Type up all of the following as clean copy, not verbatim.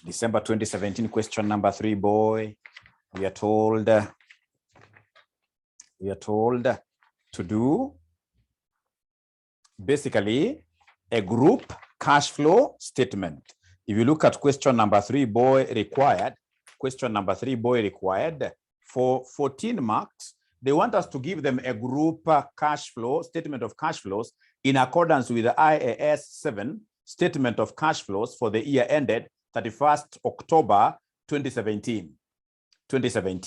December 2017, question number 3, boy. We are told to do basically a group cash flow statement. If you look at question number 3, boy, required for 14 marks. They want us to give them a group cash flow statement of cash flows in accordance with the IAS 7 statement of cash flows for the year ended 31st October 2017. Ladies and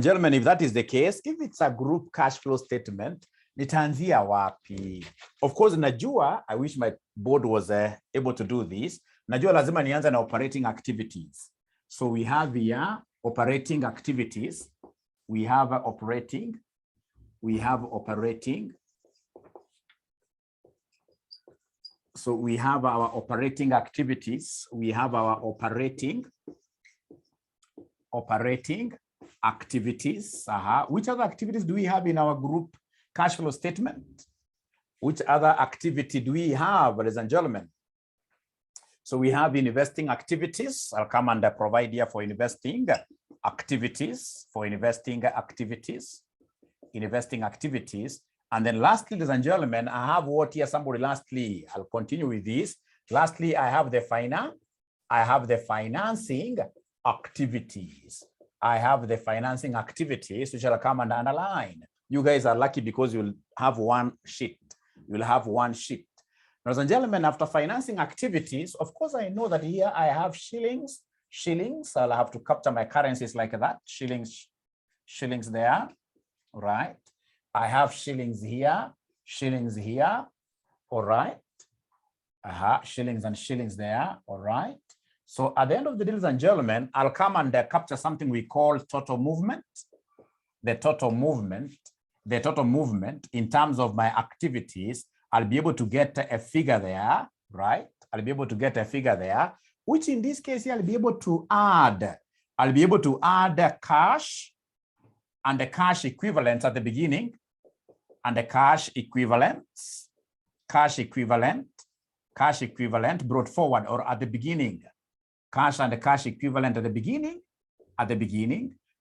gentlemen, if that is the case, if it's a group cash flow statement, nitaanzia wapi? Of course, najua, I wish my board was able to do this. Najua lazima nianze na operating activities. So we have here operating activities. We have operating. So we have our operating activities. We have our operating activities. Which other activities do we have in our group cash flow statement? Which other activity do we have, ladies and gentlemen? So we have investing activities. I'll come and provide here for investing activities, And then lastly, ladies and gentlemen, I have what here, somebody lastly, I'll continue with this. Lastly, I have the financing activities. Which I'll come and underline. You guys are lucky because you'll have one sheet. Ladies and gentlemen, after financing activities, of course, I know that here I have shillings. I'll have to capture my currencies like that. Shillings there, right? I have shillings here, all right? Shillings and shillings there, all right? So at the end of the day, ladies and gentlemen, I'll come and capture something we call total movement. The total movement in terms of my activities, I'll be able to get a figure there, right? Which in this case, I'll be able to add cash and the cash equivalents at the beginning, and the cash equivalent brought forward or at the beginning. Cash and the cash equivalent at the beginning.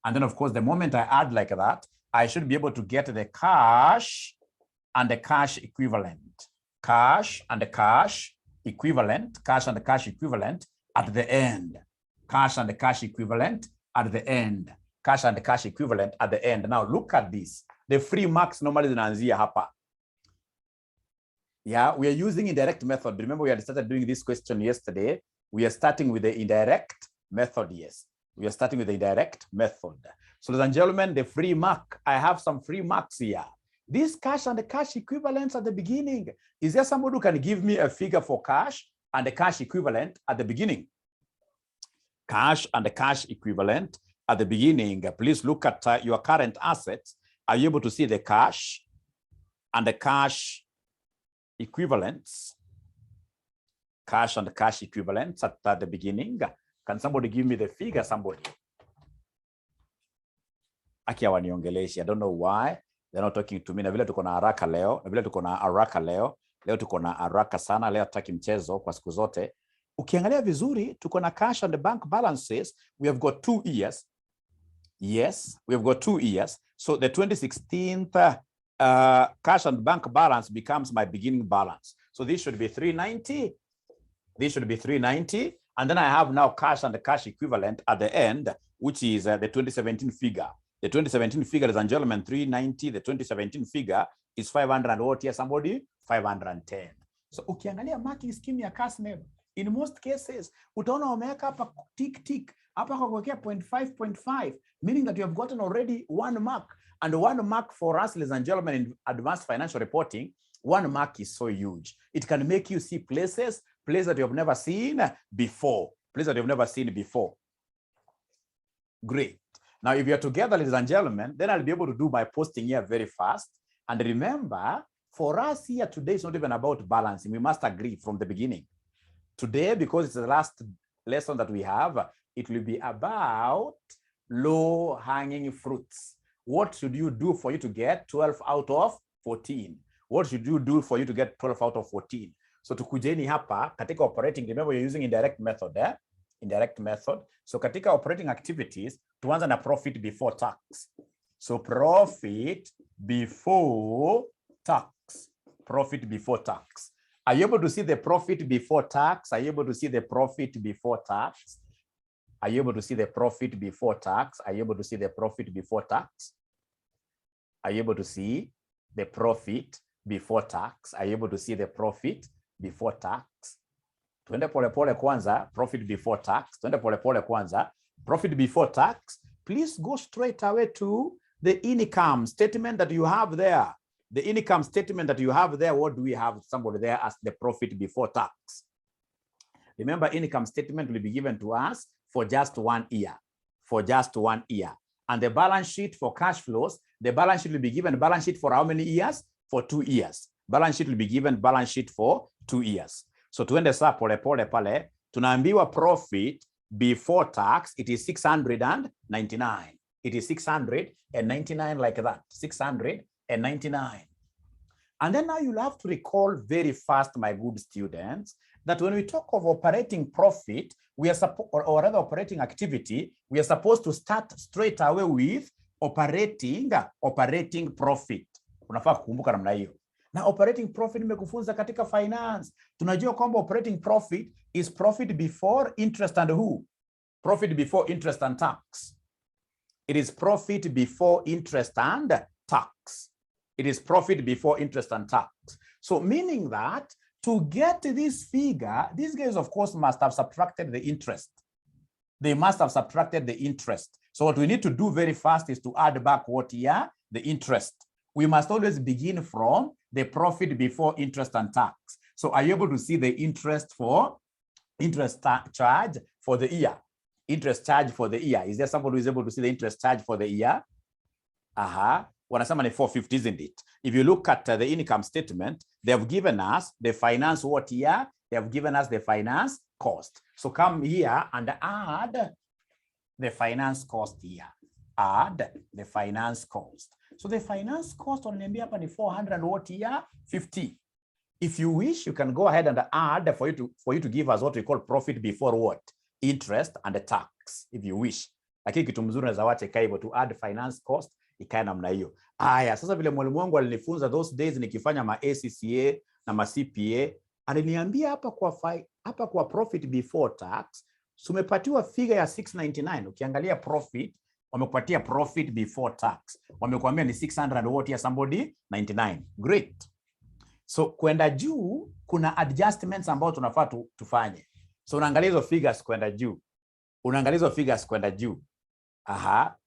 And then of course, the moment I add like that, I should be able to get the cash and the cash equivalent. Cash and the cash equivalent at the end. Now look at this. The free marks normally zinaanzia hapa. Yeah, we are using indirect method. Remember, we had started doing this question yesterday. We are starting with the indirect method. Yes, we are starting with the indirect method. So, ladies and gentlemen, the free mark, I have some free marks here. This cash and the cash equivalents at the beginning. Is there somebody who can give me a figure for cash and the cash equivalent at the beginning? Cash and the cash equivalent at the beginning. Please look at your current assets. Are you able to see the cash and the cash equivalents? Cash and the cash equivalents at the beginning. Can somebody give me the figure, somebody? Aki hawaniongeleshe. I don't know why they're not talking to me. Na vile tuko na haraka leo. Leo tuko na haraka sana. Leo tutaki mchezo kwa siku zote. Ukiangalia vizuri, tuko na cash and the bank balances. We have got 2 years. Yes, we have got 2 years. So the 2016 cash and bank balance becomes my beginning balance. So this should be 390. And then I have now cash and the cash equivalent at the end, which is the 2017 figure. The 2017 figure, ladies and gentlemen, 390. The 2017 figure is 500 and what here, somebody? 510. So ukiangalia marking scheme ya KASNEB, in most cases, utaona wameweka hapa tick, hapa kwa kuwekea 0.5, meaning that you have gotten already 1 mark. And 1 mark for us, ladies and gentlemen, in advanced financial reporting, 1 mark is so huge. It can make you see places that you have never seen before. Great. Now, if you're together, ladies and gentlemen, then I'll be able to do my posting here very fast. And remember, for us here today, it's not even about balancing. We must agree from the beginning. Today, because it's the last lesson that we have, it will be about low-hanging fruits. What should you do for you to get 12 out of 14? What should you do for you to get 12 out of 14? So tukujeni hapa katika operating, remember you're using indirect method. Indirect method. So katika operating activities, tuanza na profit before tax. So profit before tax. Profit before tax. Are you able to see the profit before tax? Are you able to see the profit before tax? Are you able to see the profit before tax? Are you able to see the profit before tax? Are you able to see the profit before tax? Are you able to see the profit before tax? Tuende pole pole kwanza, profit before tax. Tuende pole pole kwanza, profit before tax. Please go straight away to the income statement that you have there. The income statement that you have there, what do we have? Somebody there as the profit before tax. Remember, income statement will be given to us for just 1 year. For just 1 year. And the balance sheet for cash flows, the balance sheet will be given balance sheet for how many years? For 2 years. Balance sheet will be given balance sheet for 2 years. So tuende saa pole pole pale, tunaambiwa profit before tax, it is 699. It is 699 like that, 699. And then now you'll have to recall very fast, my good students, that when we talk of operating profit, we are or rather operating activity, we are supposed to start straight away with operating profit. Unafaa kukumbuka namna hiyo. Na operating profit nimekufunza katika finance. Tunajua kwamba operating profit is profit before interest and who? Profit before interest and tax. It is profit before interest and tax. It is profit before interest and tax. So meaning that to get this figure, these guys of course must have subtracted the interest. They must have subtracted the interest. So what we need to do very fast is to add back what here? The interest. We must always begin from the profit before interest and tax. So are you able to see the interest charge for the year? Interest charge for the year. Is there somebody who is able to see the interest charge for the year? Wanasema ni 450, isn't it? If you look at the income statement, they have given us the finance what year? They have given us the finance cost. So come here and add the finance cost here. Add the finance cost. So the finance cost wananiambia hapa ni 400 what year? 50. If you wish, you can go ahead and add for you to give us what we call profit before what? Interest and the tax, if you wish. Lakini kitu mzuri unaweza wacha ikae hivyo, to add finance cost ikae namna hiyo. Aya, sasa vile mwalimu wangu alinifunza those days nikifanya ma ACCA na ma CPA, aliniambia hapa kwa profit before tax, sumepatiwa figure ya 699. Ukiangalia profit, wamekupatia profit before tax. Wamekuambia ni 600 what ya somebody 99. Great. So kwenda juu kuna adjustments ambao tunafaa tufanye. So unaangalia hizo figures kwenda juu. Unaangalia hizo figures kwenda juu.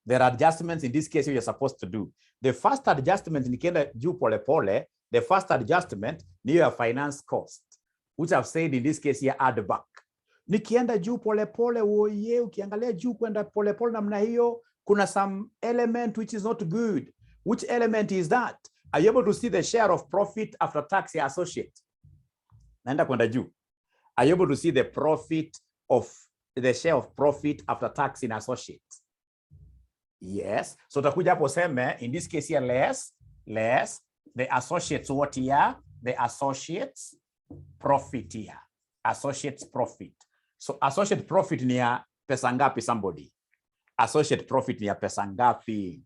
There are adjustments in this case you're supposed to do. The first adjustment nikienda juu pole pole, the first adjustment ni your finance cost, which I've said in this case here add back. Nikienda juu pole pole, oye, ukiangalia juu kwenda pole pole namna hiyo, kuna some element which is not good. Which element is that? Are you able to see the share of profit after tax ya associate? Naenda kwenda juu. Are you able to see the share of profit after tax in associate? Yes. So utakuja hapo seme, in this case here less the associates what here? The associates profit here. Associates profit. So associate profit ni ya pesa ngapi somebody? Associate profit ni ya pesa ngapi?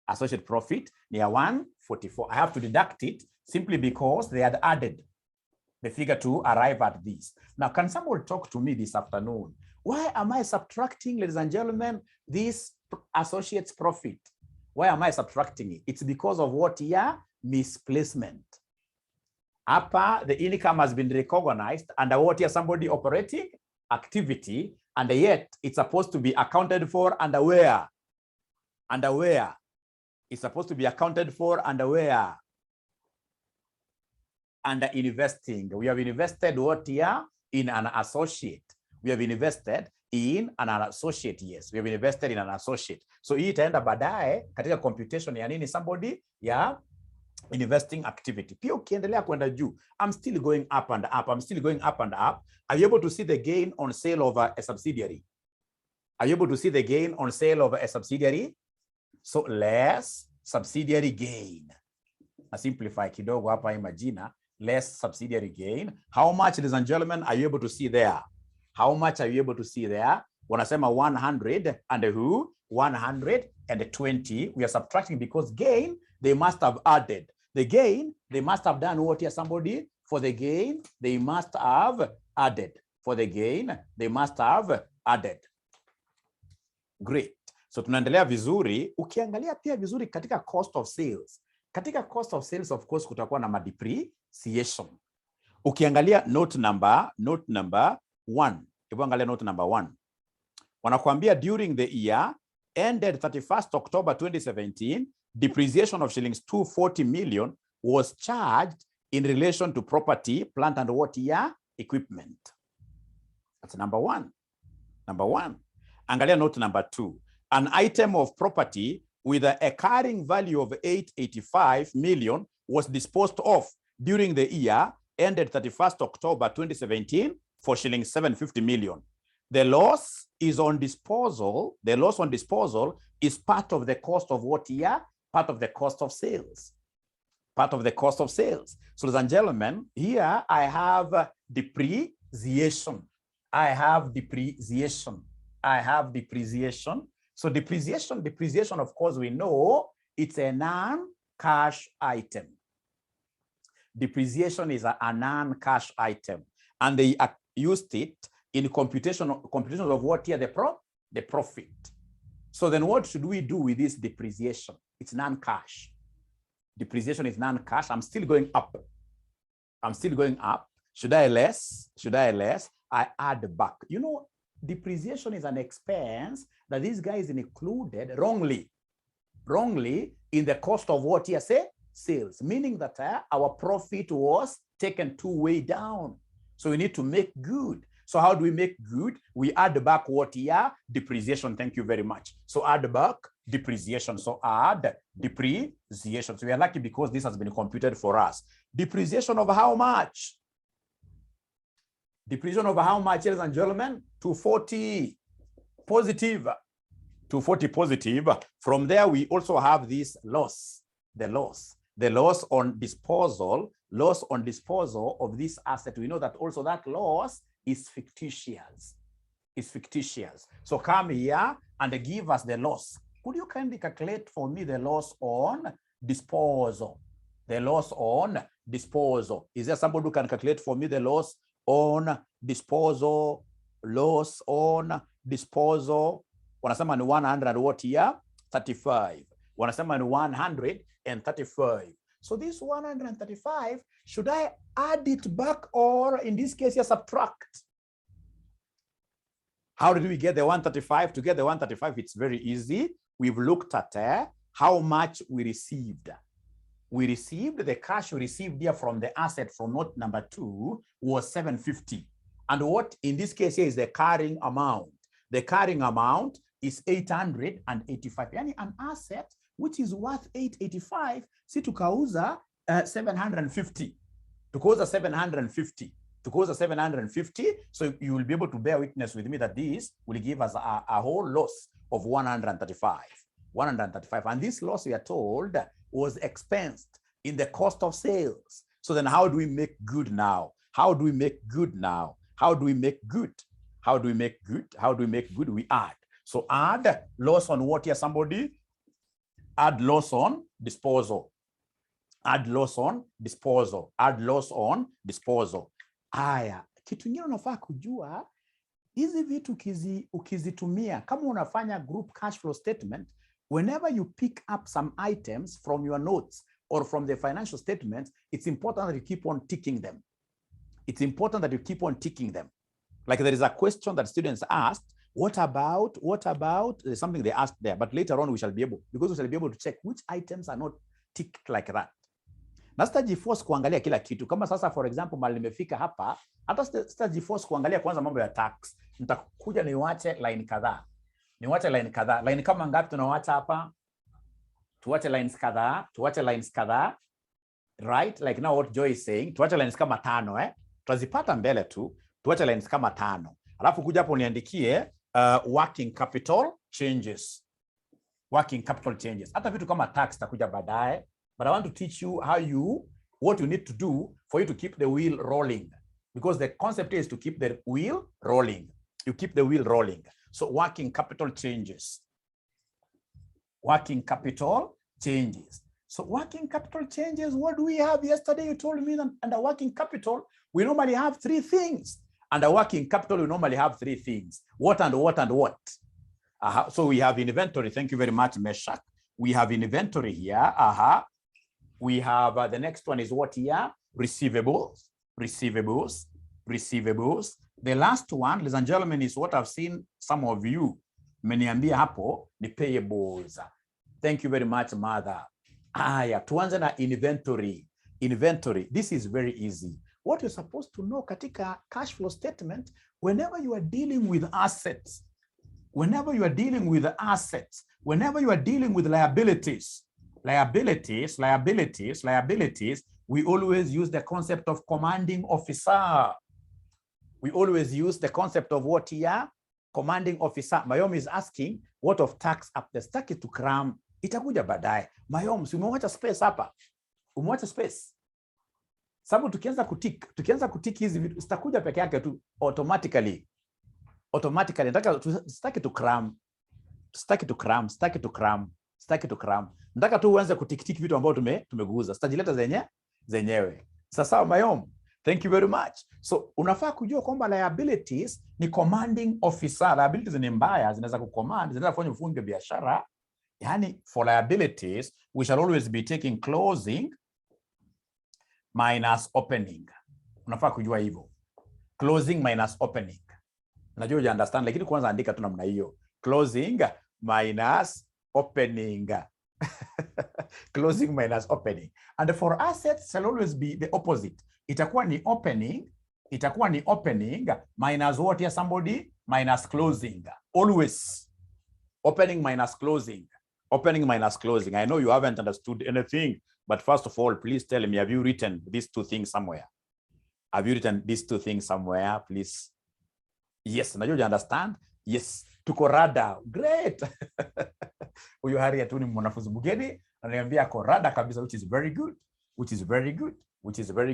Associate profit ni ya 144. I have to deduct it simply because they had added the figure to arrive at this. Now, can somebody talk to me this afternoon? Why am I subtracting, ladies and gentlemen, this associates profit? Why am I subtracting it? It's because of what here? Misplacement. Upper, the income has been recognized under what here? Somebody operating activity, and yet it's supposed to be accounted for under where? Under where? It's supposed to be accounted for under where? Under investing. We have invested what here? In an associate. We have invested in an associate. Yes, we have invested in an associate. So hii itaenda baadaye katika computation ya nini somebody ya investing activity. Pia ukiendelea kwenda juu, I'm still going up and up. I'm still going up and up. Are you able to see the gain on sale of a subsidiary? Are you able to see the gain on sale of a subsidiary? So less subsidiary gain. I simplify kidogo hapa hii majina. Less subsidiary gain. How much, ladies and gentlemen, are you able to see there? How much are you able to see there? Wanasema 100 and who? 120. We are subtracting because gain, they must have added. The gain, they must have done what here, somebody? For the gain, they must have added. For the gain, they must have added. Great. So tunaendelea vizuri. Ukiangalia pia vizuri katika cost of sales. Katika cost of sales, of course, kutakuwa na depreciation. Ukiangalia note number 1. Hebu angalia note number 1. Wanakuambia during the year ended 31st October 2017, depreciation of shillings 240 million was charged in relation to property, plant and what year? Equipment. That's number 1. Number 1. Angalia note number 2. An item of property with a carrying value of 885 million was disposed of during the year ended 31st October 2017 for shillings 750 million. The loss is on disposal. The loss on disposal is part of the cost of what year? Part of the cost of sales. Part of the cost of sales. So, ladies and gentlemen, here I have depreciation. I have depreciation. I have depreciation. So depreciation, of course, we know it's a non-cash item. Depreciation is a non-cash item. And they used it in computation of what here? The profit. So then what should we do with this depreciation? It's non-cash. Depreciation is non-cash. I'm still going up. I'm still going up. Should I less? I add back. You know, depreciation is an expense that these guys included wrongly in the cost of what here? Say sales, meaning that our profit was taken way down. So we need to make good. So how do we make good? We add back what here? Depreciation. Thank you very much. So add back depreciation. So add depreciation. So we are lucky because this has been computed for us. Depreciation of how much? Depreciation of how much, ladies and gentlemen? 240 positive. 240 positive. From there, we also have this loss. The loss on disposal of this asset. We know that also that loss is fictitious. It's fictitious. So come here and give us the loss. Could you kindly calculate for me the loss on disposal? The loss on disposal. Is there somebody who can calculate for me the loss on disposal? Loss on disposal. Wanasema ni 100 what here? 35. Wanasema ni 135. So this 135, should I add it back or in this case, subtract? How did we get the 135? To get the 135, it's very easy. We've looked at how much we received. We received the cash we received here from the asset from note number 2 was 750. And what in this case here is the carrying amount. The carrying amount is 885. Yani an asset which is worth 885, si tukauza 750. Tukauza 750. Tukauza 750. So you will be able to bear witness with me that this will give us a whole loss of 135. 135. And this loss, we are told, was expensed in the cost of sales. So then how do we make good now? How do we make good now? How do we make good? How do we make good? How do we make good? We add. So add loss on what here, somebody? Add loss on disposal. Add loss on disposal. Add loss on disposal. Aya, kitu kingine unafaa kujua, hizi vitu ukizitumia, kama unafanya group cash flow statement, whenever you pick up some items from your notes or from the financial statements, it's important that you keep on ticking them. It's important that you keep on ticking them. Like there is a question that students asked, what about, there's something they asked there, but later on we shall be able to check which items are not ticked like that. Na sitajiforce kuangalia kila kitu. Kama sasa for example mali nimefika hapa, hata sitajiforce kuangalia kwanza mambo ya tax. Nitakuja niwache line kadhaa. Line kama ngapi tunawacha hapa? Tuwache lines kadhaa. Right? Like now what Joy is saying, tuwache lines kama 5, Tutazipata mbele tu. Tuwache lines kama 5. Alafu kuja hapo niandikie working capital changes. Working capital changes. Hata vitu kama tax takuja baadaye. But I want to teach you what you need to do for you to keep the wheel rolling. because the concept is to keep the wheel rolling. You keep the wheel rolling. So working capital changes. Working capital changes. So working capital changes, what do we have? Yesterday you told me that under working capital, we normally have three things. Under working capital, we normally have three things. What and what and what? So we have inventory. Thank you very much, Meshach. We have inventory here. We have the next one is what here? Receivables. Receivables. Receivables. The last one, ladies and gentlemen, is what I've seen some of you mmeniambia hapo ni payables. Thank you very much, mother. Tuanze na inventory. Inventory. This is very easy. What you're supposed to know katika cash flow statement, whenever you are dealing with assets, whenever you are dealing with assets, whenever you are dealing with liabilities, we always use the concept of commanding officer. We always use the concept of what here? Commanding officer. Mayom is asking, what of tax up the stack it to cram? Itakuja baadaye. Mayom, si umewacha space hapa? Umewacha space? Sababu tukianza kutik hizi vitu zitakuja peke yake tu automatically. Nataka staki to cram. Nataka tu uanze kutikitiki vitu ambavyo tumeguza. Sitajileta zenyewe. Sasa Mayom, thank you very much. So unafaa kujua kwamba liabilities ni commanding officer. Liabilities ni mbaya, zinaweza kucommand, zinaweza kufanya ufunge biashara. Yani for liabilities, we shall always be taking closing minus opening. Unafaa kujua hivyo. Closing minus opening. Najua you understand, lakini kwanza andika tu namna hiyo. Closing minus opening. Closing minus opening. And for assets shall always be the opposite. Itakuwa ni opening minus what here somebody? Minus closing. Always. Opening minus closing. Opening minus closing. I know you haven't understood anything, but first of all, please tell me, have you written these two things somewhere? Have you written these two things somewhere, please? Yes, now you understand? Yes, tuko rada. Great. Huyu Harriet tu ni mwanafunzi mgeni, ananiambia ako rada kabisa, which is very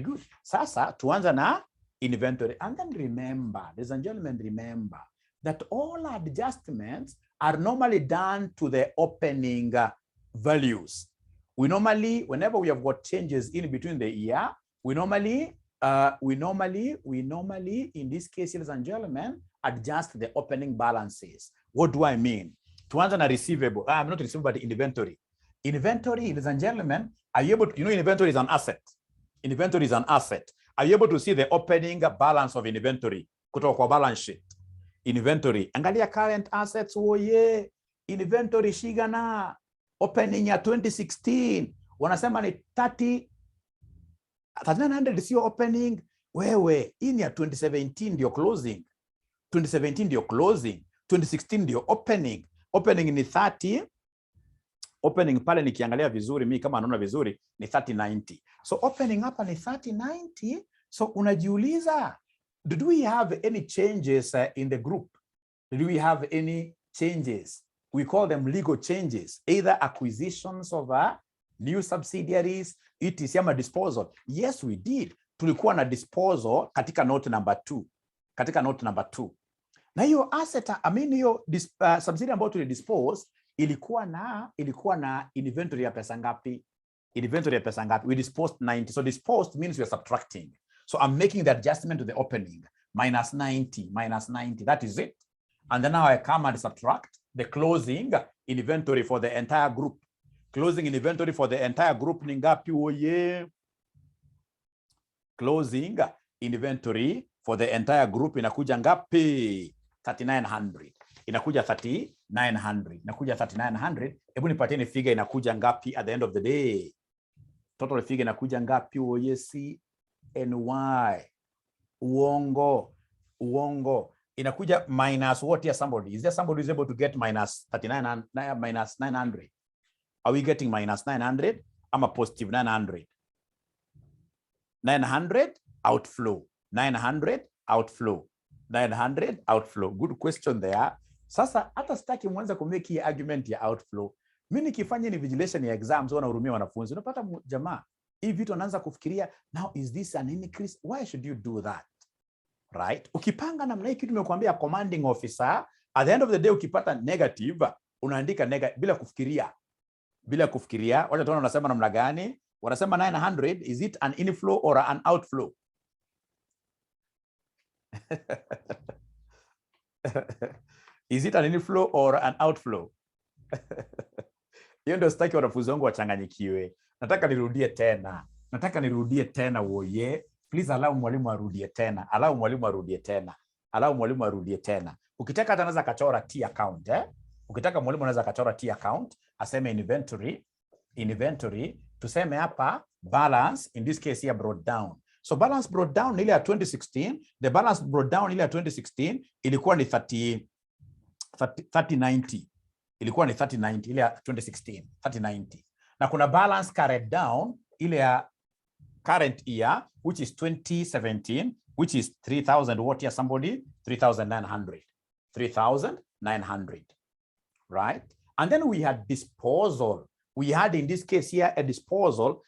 good. Sasa tuanza na inventory. And then remember, ladies and gentlemen, remember that all adjustments are normally done to the opening values. We normally, whenever we have got changes in between the year, we normally, in this case, ladies and gentlemen, adjust the opening balances. What do I mean? Tuanza na receivable. I'm not receivable, but inventory. Inventory, ladies and gentlemen, are you able to, inventory is an asset. Inventory is an asset. Are you able to see the opening balance of inventory? Kutoka kwa balance sheet. Inventory. Angalia current assets. Oh yeah. Inventory shigana. Opening ya 2016. Wanasema ni 3900 sio opening. Wewe, hii ni ya 2017 ndio closing. 2017 ndio closing. 2016 ndio opening. Opening ni 30. Opening pale nikiangalia vizuri, mimi kama naona vizuri ni 3090. So opening hapa ni 3090. So unajiuliza, did we have any changes in the group? Did we have any changes? We call them legal changes, either acquisitions of new subsidiaries, etc. ama disposal. Yes, we did. Tulikuwa na disposal katika note number 2. Katika note number 2. Na hiyo asset, hiyo subsidiary ambayo tulidispose ilikuwa na inventory ya pesa ngapi? Inventory ya pesa ngapi? We disposed 90. So disposed means we are subtracting. So I'm making the adjustment to the opening. Minus 90. That is it. And then now I come and subtract the closing inventory for the entire group. Closing inventory for the entire group ni ngapi? Oye. Closing inventory for the entire group inakuja ngapi? 3900. Inakuja 3900. Inakuja 3900. Hebu nipatieni figure inakuja ngapi at the end of the day? Total figure inakuja ngapi? Oye, CNY. Uongo. Inakuja minus what here somebody? Is there somebody who's able to get minus 39 minus 900? Are we getting minus 900? I'm a positive 900. 900 outflow. 900 outflow. 900 outflow. Good question there. Sasa hata sitaki mwanza kumeki argument ya outflow. Mimi nikifanya ni vigilation ya exams wanahurumia wanafunzi. Unapata jamaa, hii vitu anaanza kufikiria, now is this an increase? Why should you do that? right? Ukipanga namna hii, kitu nimekuambia commanding officer, at the end of the day ukipata negative unaandika negative bila kufikiria. Wacha tuone unasema namna gani. Wanasema 900, is it an inflow or an outflow? Is it an inflow or an outflow? Hiyo ndio sitaki wanafunzi wangu wachanganyikiwe. Nataka nirudie tena woye. Please allow mwalimu arudie tena. Ukitaka hata anaweza kachora T account, Ukitaka mwalimu anaweza kachora T account, aseme inventory, tuseme hapa balance, in this case here brought down. So balance brought down ile ya 2016, the balance brought down ile ya 2016 ilikuwa ni 3090. Ilikuwa ni 3090 ile ya 2016, 3090. Na kuna balance carried down ile ya current year, which is 2017, which is 3000 what here somebody 3900, right? And then we had disposal. We had in this case here a disposal.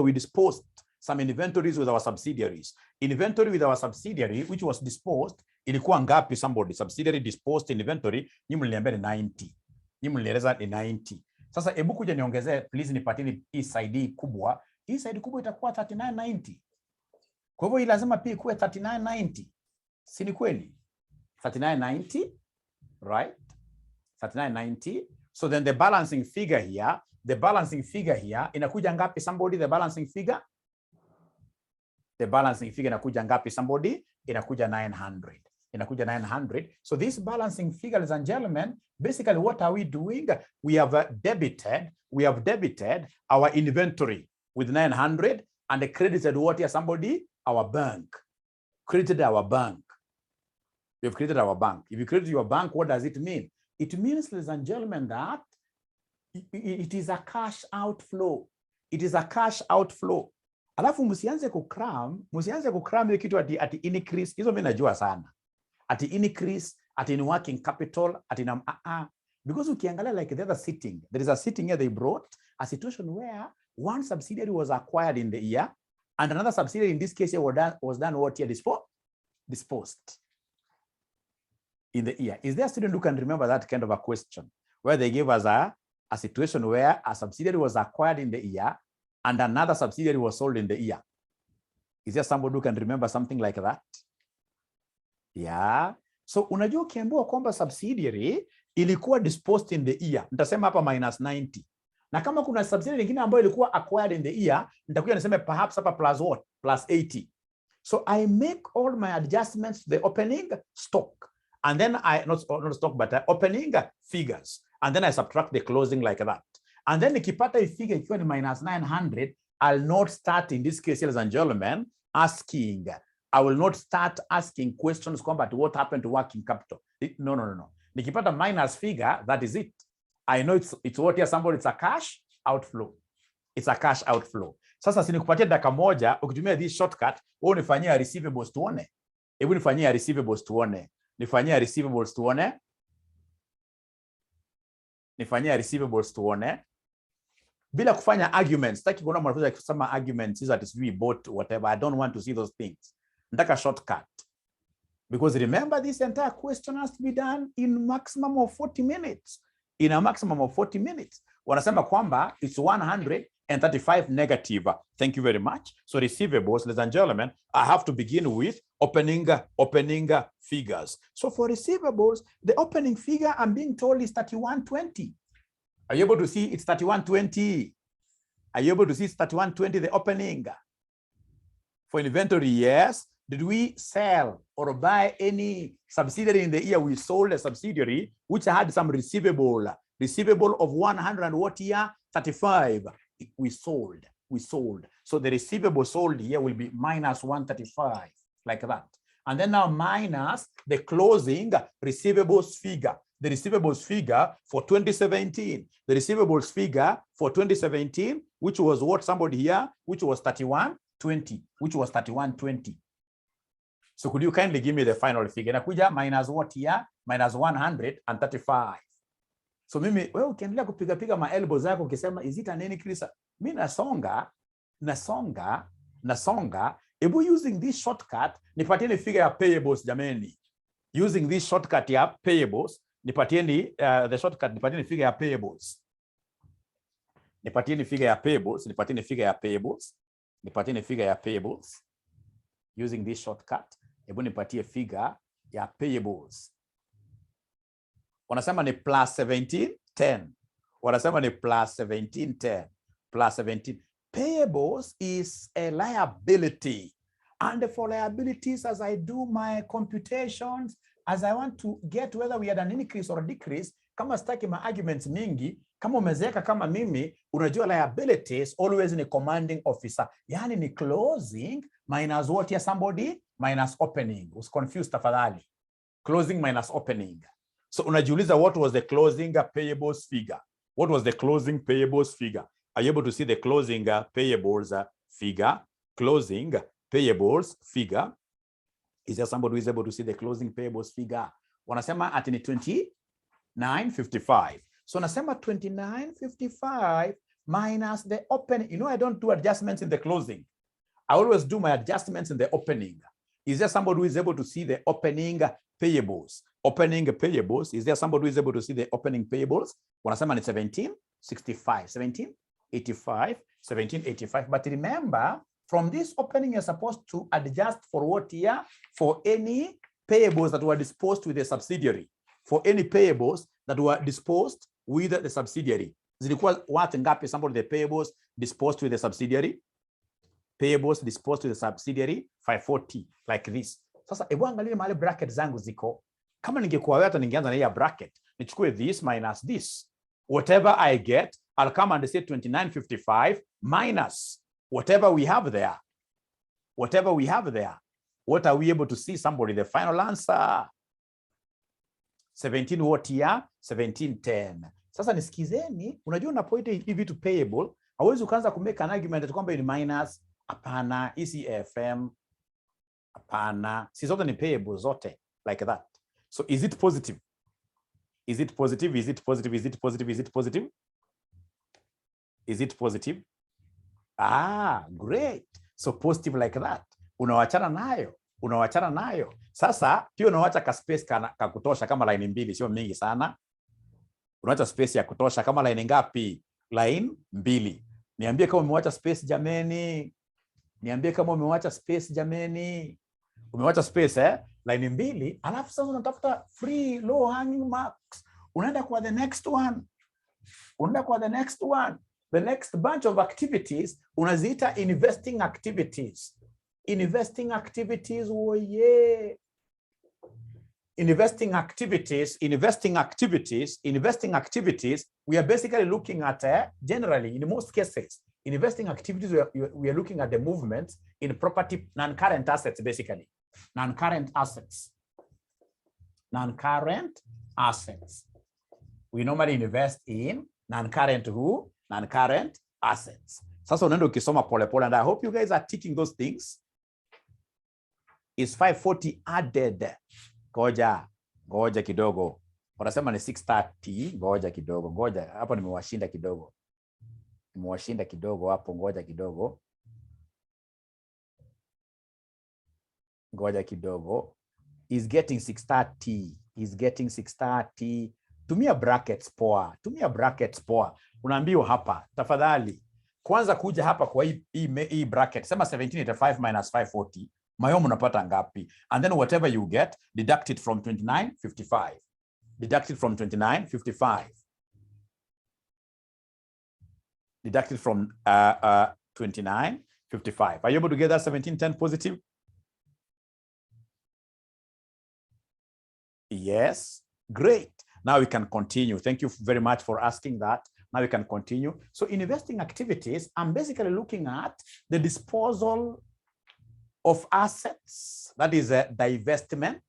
We disposed some inventories with our subsidiaries. Inventory with our subsidiary which was disposed ilikuwa ngapi somebody? Subsidiary disposed inventory nyinyi mliniambia ni 90. Nyinyi mlinieleza ni 90. Sasa hebu kuja niongezee please, nipateni hii side kubwa. Hii side kubwa itakuwa 3990. Kwa hivyo hii lazima pia ikuwe 3990. Si ni kweli? 3990, right? 3990. So then the balancing figure here inakuja ngapi somebody? The balancing figure inakuja ngapi somebody? Inakuja 900. Inakuja 900. So this balancing figure, ladies and gentlemen, basically what are we doing? We have debited our inventory with 900 and credited what here somebody? Our bank. Credited our bank. We have credited our bank. If you credit your bank, what does it mean? It means, ladies and gentlemen, that it is a cash outflow. It is a cash outflow. Alafu msianze kukram ile kitu ati increase. Hizo mimi najua sana. Ati increase, ati in working capital, ati because ukiangalia like the other sitting, there is a sitting here they brought a situation where one subsidiary was acquired in the year and another subsidiary in this case was done what year? Disposed in the year. Is there a student who can remember that kind of a question where they gave us a situation where a subsidiary was acquired in the year and another subsidiary was sold in the year? Is there somebody who can remember something like that? Yeah. So unajua ukiambiwa kwamba subsidiary ilikuwa disposed in the year, nitasema hapa -90. Na kama kuna subsidiary nyingine ambayo ilikuwa acquired in the year, nitakuja niseme perhaps hapa plus what? Plus 80. So I make all my adjustments to the opening stock. And then not stock, but opening figures. And then I subtract the closing like that. And then nikipata hii figure ikiwa ni -900, I'll not start in this case, ladies and gentlemen, I will not start asking questions about what happened to working capital. No. Nikipata minus figure, that is it. I know it's what here somebody, it's a cash outflow. It's a cash outflow. Sasa sinikupatia dakika moja ukitumia this shortcut, wewe unifanyia receivables tuone. Hebu nifanyia receivables tuone. Nifanyia receivables tuone. Bila kufanya arguments. Sitaki kuona mwanafunzi akisema arguments is that is we bought whatever. I don't want to see those things. Nataka shortcut. Because remember, this entire question has to be done in maximum of 40 minutes. In a maximum of 40 minutes. Wanasema kwamba it's 135 negative. Thank you very much. So receivables, ladies and gentlemen, I have to begin with opening figures. So for receivables, the opening figure I'm being told is 3120. Are you able to see it's 3120? Are you able to see it's 3120, the opening? For inventory, yes. Did we sell or buy any subsidiary in the year? We sold a subsidiary which had some receivable of 100 and what year? 35. We sold. So the receivable sold here will be -135, like that. And then now minus the closing receivables figure. The receivables figure for 2017. The receivables figure for 2017, which was what somebody here, which was 3120. So could you kindly give me the final figure? Nakuja minus what here? Minus 135. So mimi, wewe ukiendelea kupiga ma elbows zako ukisema is it an increase? Mimi nasonga Ebu using this shortcut, nipatieni figure ya payables jameni. Using this shortcut ya payables, nipatieni the shortcut, nipatieni figure ya payables. Nipatieni figure ya payables, nipatieni figure ya payables. Nipatieni figure ya payables. Using this shortcut, ebu nipatie figure ya payables. Wanasema ni plus 1710. Wanasema ni plus 1710. Plus 17. Payables is a liability. And for liabilities, as I do my computations, as I want to get whether we had an increase or a decrease, kama staki ma arguments mingi, kama umezeeka kama mimi, unajua liabilities always ni commanding officer. Yani ni closing minus what ya somebody minus opening. Usiconfuse tafadhali. Closing minus opening. So unajiuliza, what was the closing payables figure? What was the closing payables figure? Are you able to see the closing payables figure? Closing payables figure. Is there somebody who is able to see the closing payables figure? Wanasema ati ni 29.55. So nasema 29.55 minus the opening. You know, I don't do adjustments in the closing. I always do my adjustments in the opening. Is there somebody who is able to see the opening payables? Opening payables. Is there somebody who is able to see the opening payables? Wanasema ni 1765, 1785. But remember, from this opening, you're supposed to adjust for what year? For any payables that were disposed with the subsidiary. For any payables that were disposed with the subsidiary. Zilikuwa watu ngapi somebody the payables disposed with the subsidiary? Payables disposed with the subsidiary 540, like this. Sasa ebu angalia mahali bracket zangu ziko. Kama ningekuwa wewe hata ningeanza na hii bracket. Nichukue this minus this. Whatever I get, I'll come and say 29.55 minus whatever we have there. Whatever we have there. What are we able to see? Somebody, the final answer. 17 what here? 1710. Sasa nisikizeni, unajua unapoita hivi vitu payable, hauwezi ukaanza kumeka an argument kwamba ni minus. Hapana, ECFM. Hapana, si zote ni payable zote like that. So is it positive? Is it positive? Is it positive? Is it positive? Is it positive? Is it positive? Ah, great. So positive like that. Unawachana nayo. Unawachana nayo. Sasa pia unawacha ka space ka kutosha kama line mbili, sio mingi sana. Unawacha space ya kutosha kama line ngapi? Line mbili. Niambie kama umewacha space jameni. Niambie kama umewacha space jameni. Umewacha space line mbili, alafu sasa unatafuta free low hanging marks. Unaenda kwa the next one. Unaenda kwa the next one. The next bunch of activities unaziita investing activities. Investing activities, oh yeah. Investing activities, we are basically looking at, generally, in most cases, investing activities, we are looking at the movements in property, non-current assets, basically. Non-current assets. Non-current assets. We normally invest in non-current who? Non-current assets. Sasa unaenda ukisoma pole pole, and I hope you guys are taking those things. Is 540 added? Ngoja kidogo. Wanasema ni 630. Ngoja kidogo. Ngoja hapo nimewashinda kidogo. Nimewashinda kidogo hapo, ngoja kidogo. Ngoja kidogo. Is getting 630. Is getting 630. Tumia brackets poa. Tumia brackets poa. Unaambiwa hapa, tafadhali. Kwanza kuja hapa kwa hii bracket. Sema 1785 minus 540. Mayomo unapata ngapi? And then whatever you get, deduct it from 29.55. Deduct it from 29.55. Deduct it from 29.55. Are you able to get that 1710 positive? Yes. Great. Now we can continue. Thank you very much for asking that. Now we can continue. So in investing activities, I'm basically looking at the disposal of assets. That is a divestment.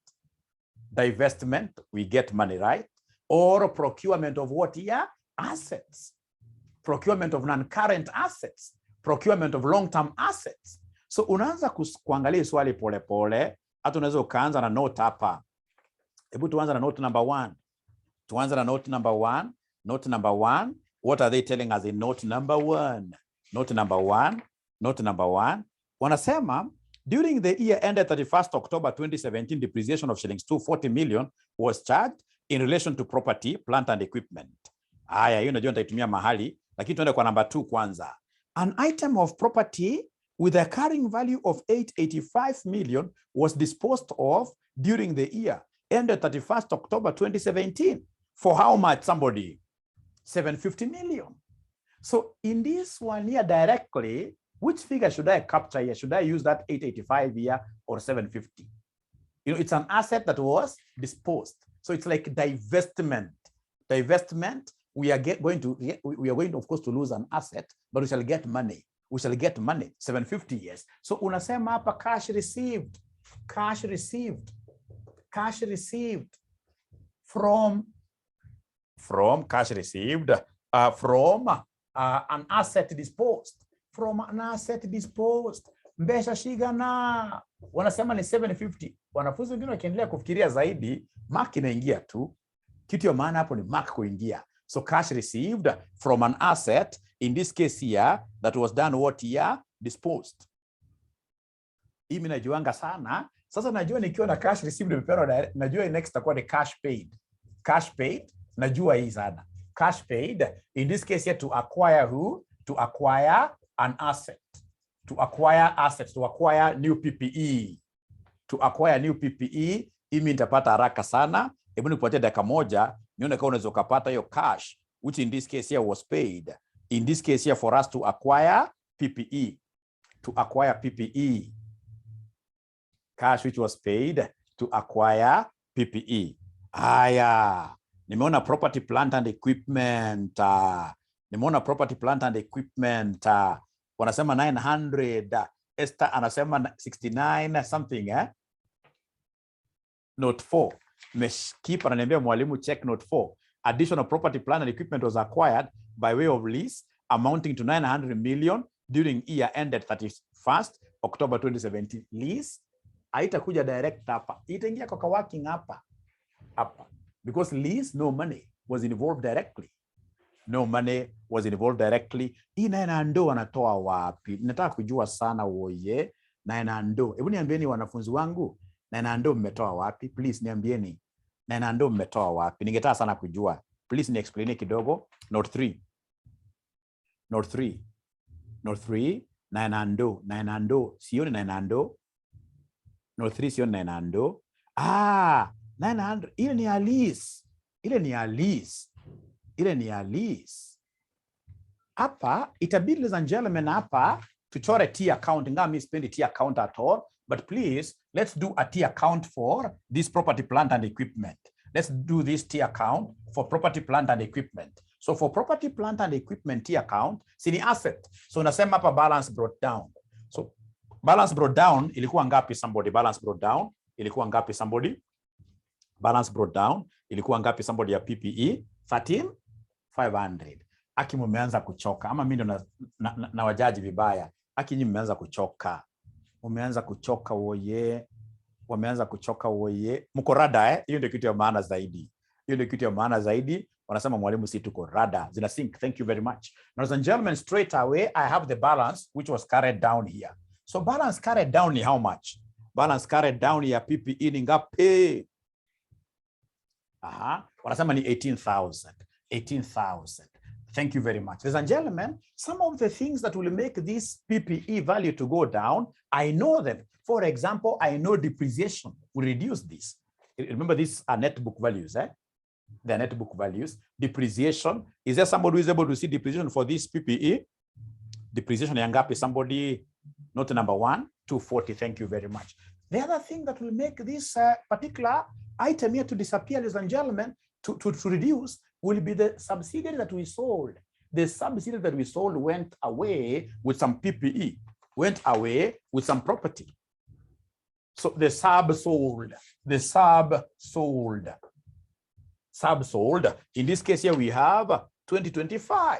Divestment, we get money, right? Or procurement of what here? Assets. Procurement of non-current assets. Procurement of long-term assets. So unaanza kuangalia swali pole pole. Hata unaweza ukaanza na note hapa. Hebu tuanza na note number 1. Tuanza na note number 1. Note number 1. What are they telling us in note number 1? Note number 1. Note number 1. Wanasema During the year ended 31st October 2017, depreciation of shillings 240 million was charged in relation to property, plant and equipment. Haya, hiyo najua nitaitumia mahali, lakini tuende kwa number 2 kwanza. An item of property with a carrying value of 885 million was disposed of during the year ended 31st October 2017. For how much, somebody? 750 million. So in this one here directly, which figure should I capture here? Should I use that 885 here or 750? You know, it's an asset that was disposed. So it's like divestment. Divestment, we are going to, of course, to lose an asset, but we shall get money. We shall get money, 750 years. So unasema hapa cash received, cash received, cash received from cash received from an asset disposed. From an asset disposed. Mbesha shigana. Wanasema ni 750. Wanafunzi wengine wakiendelea kufikiria zaidi, mark inaingia tu. Kitu ya maana hapo ni mark kuingia. So cash received from an asset, in this case here, that was done what year? Disposed. Hii mimi najuanga sana. Sasa najua nikiwa na cash received nimepewa, najua next itakuwa ni cash paid. Cash paid, najua hii sana. Cash paid, in this case here, to acquire who? To acquire an asset. To acquire assets, to acquire new PPE. To acquire new PPE, imi nitapata haraka sana. Hebu nikupatie dakika moja, nione kama unaweza kupata hiyo cash, which in this case here was paid. In this case here, for us to acquire PPE. To acquire PPE. Cash which was paid to acquire PPE. Haya, nimeona property, plant and equipment. Nimeona property, plant and equipment. Wanasema 900. Esther anasema 69 something, Note 4. Keep ananiambia mwalimu, check note 4. Additional property, plant and equipment was acquired by way of lease amounting to 900 million during year ended 31st October 2017. Lease haitakuja direct hapa. Itaingia kwa working hapa. Because lease, no money was involved directly. No money was involved directly. Hii 900 wanatoa wapi? Nataka kujua sana woye. 900. Hebu niambieni wanafunzi wangu, 900 mmetoa wapi? Please niambieni. 900 mmetoa wapi? Ningetaka sana kujua. Please ni explain kidogo. Note 3. Note 3. Note 3. 900. 900. Sioni 900. Note 3 sioni 900. 900. Ile ni lease. Ile ni lease. Ile ni lease. Hapa itabidi, ladies and gentlemen, hapa tuchore T account. Ingawa mimi sipendi T account at all, but please let's do a T account for this property, plant and equipment. Let's do this T account for property, plant and equipment. So for property, plant and equipment T account, si ni asset. So nasema hapa balance brought down. So balance brought down ilikuwa ngapi somebody? Balance brought down ilikuwa ngapi somebody? Balance brought down ilikuwa ngapi somebody ya PPE? 13,500. Aki mumeanza kuchoka. Ama mimi ndo na wajaji vibaya. Aki nyinyi mmeanza kuchoka. Umeanza kuchoka woye. Wameanza kuchoka woye. Mko rada Hiyo ndio kitu ya maana zaidi. Hiyo ndio kitu ya maana zaidi. Wanasema mwalimu, si tuko rada. Zina sync. Thank you very much. Ladies and gentlemen, straight away I have the balance which was carried down here. So balance carried down ni how much? Balance carried down ya PPE ni ngapi? Wanasema ni 18,000. 18,000. Thank you very much. Ladies and gentlemen, some of the things that will make this PPE value to go down, I know them. For example, I know depreciation will reduce this. Remember, these are net book values, They're net book values. Depreciation. Is there somebody who is able to see depreciation for this PPE? Depreciation yangapi? Somebody, note number 1, 240. Thank you very much. The other thing that will make this particular item here to disappear, ladies and gentlemen, to reduce, will be the subsidiary that we sold. The subsidiary that we sold went away with some PPE, went away with some property. So the sub sold. The sub sold. Sub sold. In this case here, we have 2025.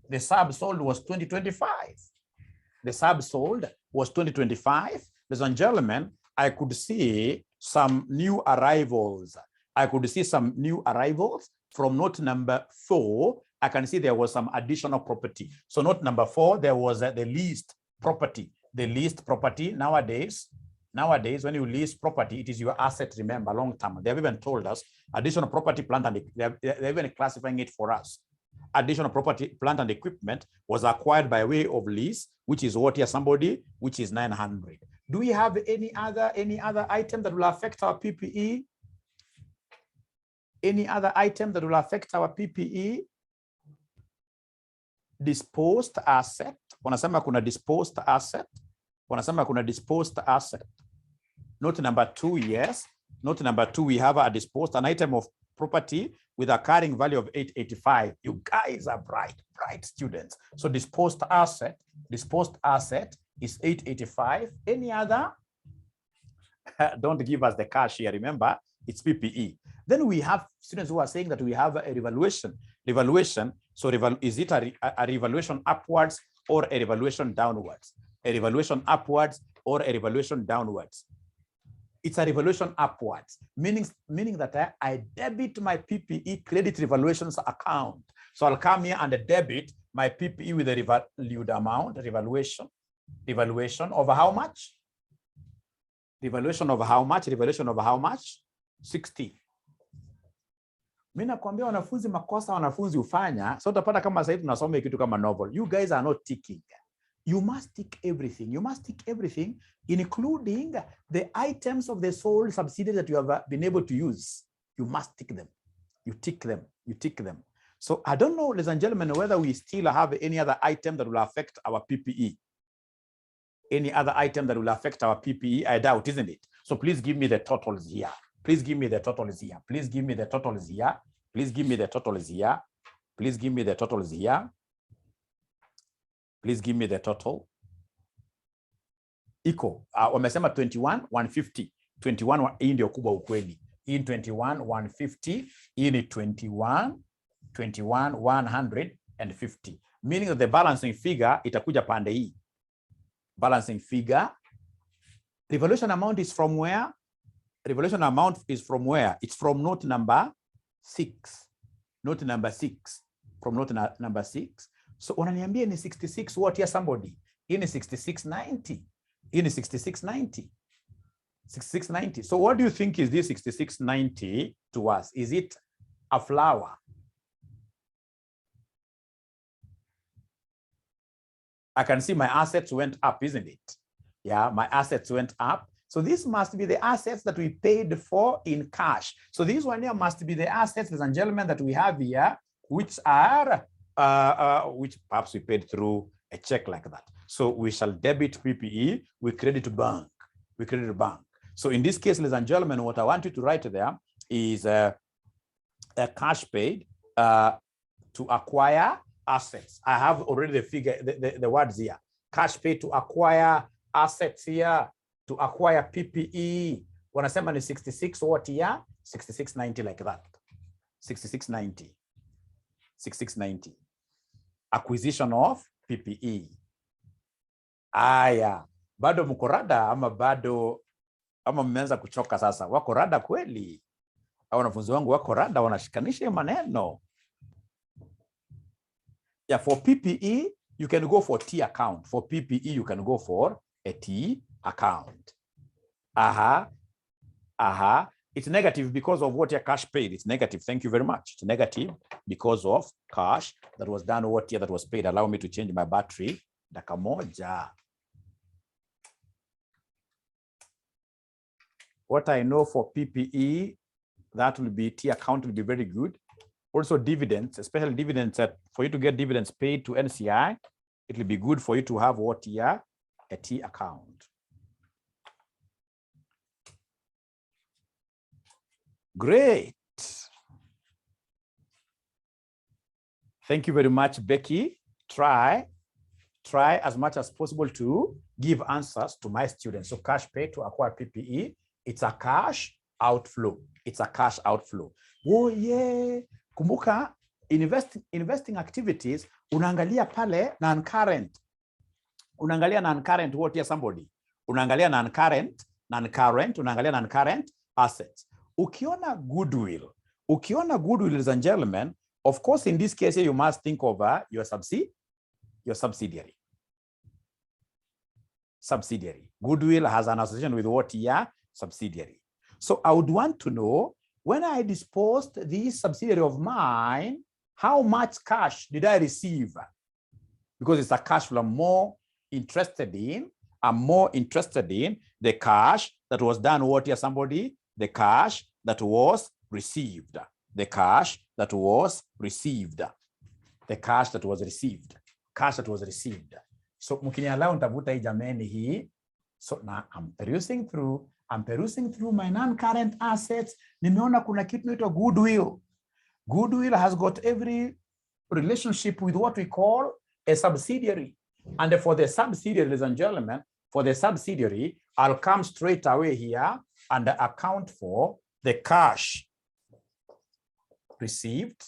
The sub sold was 2025. The sub sold was 2025. Ladies and gentlemen, I could see some new arrivals. I could see some new arrivals from note number 4. I can see there was some additional property. So note number 4, there was the leased property. the leased property nowadays, when you lease property, it is your asset, remember, long term. They have even told us additional property, plant, and they're even classifying it for us. Additional property, plant, and equipment was acquired by way of lease, which is what here, somebody, which is 900. Do we have any other item that will affect our PPE? Any other item that will affect our PPE? Disposed asset. Wanasema kuna disposed asset. Wanasema kuna disposed asset. Note number 2, yes. Note number 2, we have a disposed, an item of property with a carrying value of 885. You guys are bright students. So disposed asset is 885. Any other? Don't give us the cash here. Remember, it's PPE. Then we have students who are saying that we have a revaluation. So is it a revaluation upwards or a revaluation downwards? A revaluation upwards or a revaluation downwards? It's a revaluation upwards, meaning that I debit my PPE credit revaluations account. So I'll come here and debit my PPE with a revalued amount, revaluation over how much? Revaluation over how much? Revaluation over how much? 60. Mimi nakwambia wanafunzi makosa wanafunzi ufanya. So utapata kama sasa hivi tunasoma kitu kama novel. You guys are not ticking. You must tick everything. You must tick everything, including the items of the sole subsidiary that you have been able to use. You must tick them. You tick them. You tick them. So I don't know, ladies and gentlemen, whether we still have any other item that will affect our PPE. Any other item that will affect our PPE, I doubt, isn't it? So please give me the totals here. Please give me the totals here. Please give me the totals here. Please give me the totals here. Please give me the totals here. Please give me the total. Iko. Wamesema 21,150. 21, hii ndio kubwa ukweli. Hii 21,150. Hii ni 21,150. Meaning that the balancing figure itakuja pande hii. Balancing figure. Revaluation amount is from where? Revaluation amount is from where? It's from note number 6. Note number 6. From note number 6. So unaniambia ni 66 what here somebody? Hii ni 6690. Hii ni 6690. 6690. So what do you think is this 6690 to us? Is it a flower? I can see my assets went up, isn't it? Yeah, my assets went up. So this must be the assets that we paid for in cash. So this one here must be the assets, ladies and gentlemen, that we have here, which are, which perhaps we paid through a check like that. So we shall debit PPE, we credit bank, we credit bank. So in this case, ladies and gentlemen, what I want you to write there is a cash paid to acquire assets. I have already the figure, the words here. Cash paid to acquire assets here, to acquire PPE. Wanasema ni 66 what here? 6690 like that. 6690. 6690. Acquisition of PPE. Aya. Bado mko rada ama bado ama mmeanza kuchoka sasa? Wako rada kweli? Au wanafunzi wangu wako rada wanashikanisha maneno? Yeah, for PPE, you can go for T account. For PPE, you can go for a T account. It's negative because of what your cash paid. It's negative. Thank you very much. It's negative because of cash that was done what year that was paid. Allow me to change my battery. Dakika moja. What I know for PPE, that will be T account will be very good. Also dividends, especially dividends, for you to get dividends paid to NCI, it will be good for you to have what year? A T account. Great. Thank you very much, Becky. Try as much as possible to give answers to my students. So cash paid to acquire PPE, it's a cash outflow. It's a cash outflow. Oh yeah. Kumbuka, investing activities, unaangalia pale non-current. Unaangalia non-current what here somebody. Unaangalia non-current, unaangalia non-current assets. Ukiona goodwill, ladies and gentlemen, of course, in this case, you must think of your subsidiary. Subsidiary. Goodwill has an association with what year? Subsidiary. So I would want to know, when I disposed this subsidiary of mine, how much cash did I receive? Because it's a cash flow I'm more interested in. I'm more interested in the cash that was done what year, somebody? The cash that was received. The cash that was received. The cash that was received. Cash that was received. So mkinialau nitavuta hii jameni hii. So now I'm perusing through my non-current assets. Nimeona kuna kitu inaitwa goodwill. Goodwill has got every relationship with what we call a subsidiary. And for the subsidiary, ladies and gentlemen, for the subsidiary, I'll come straight away here and account for the cash received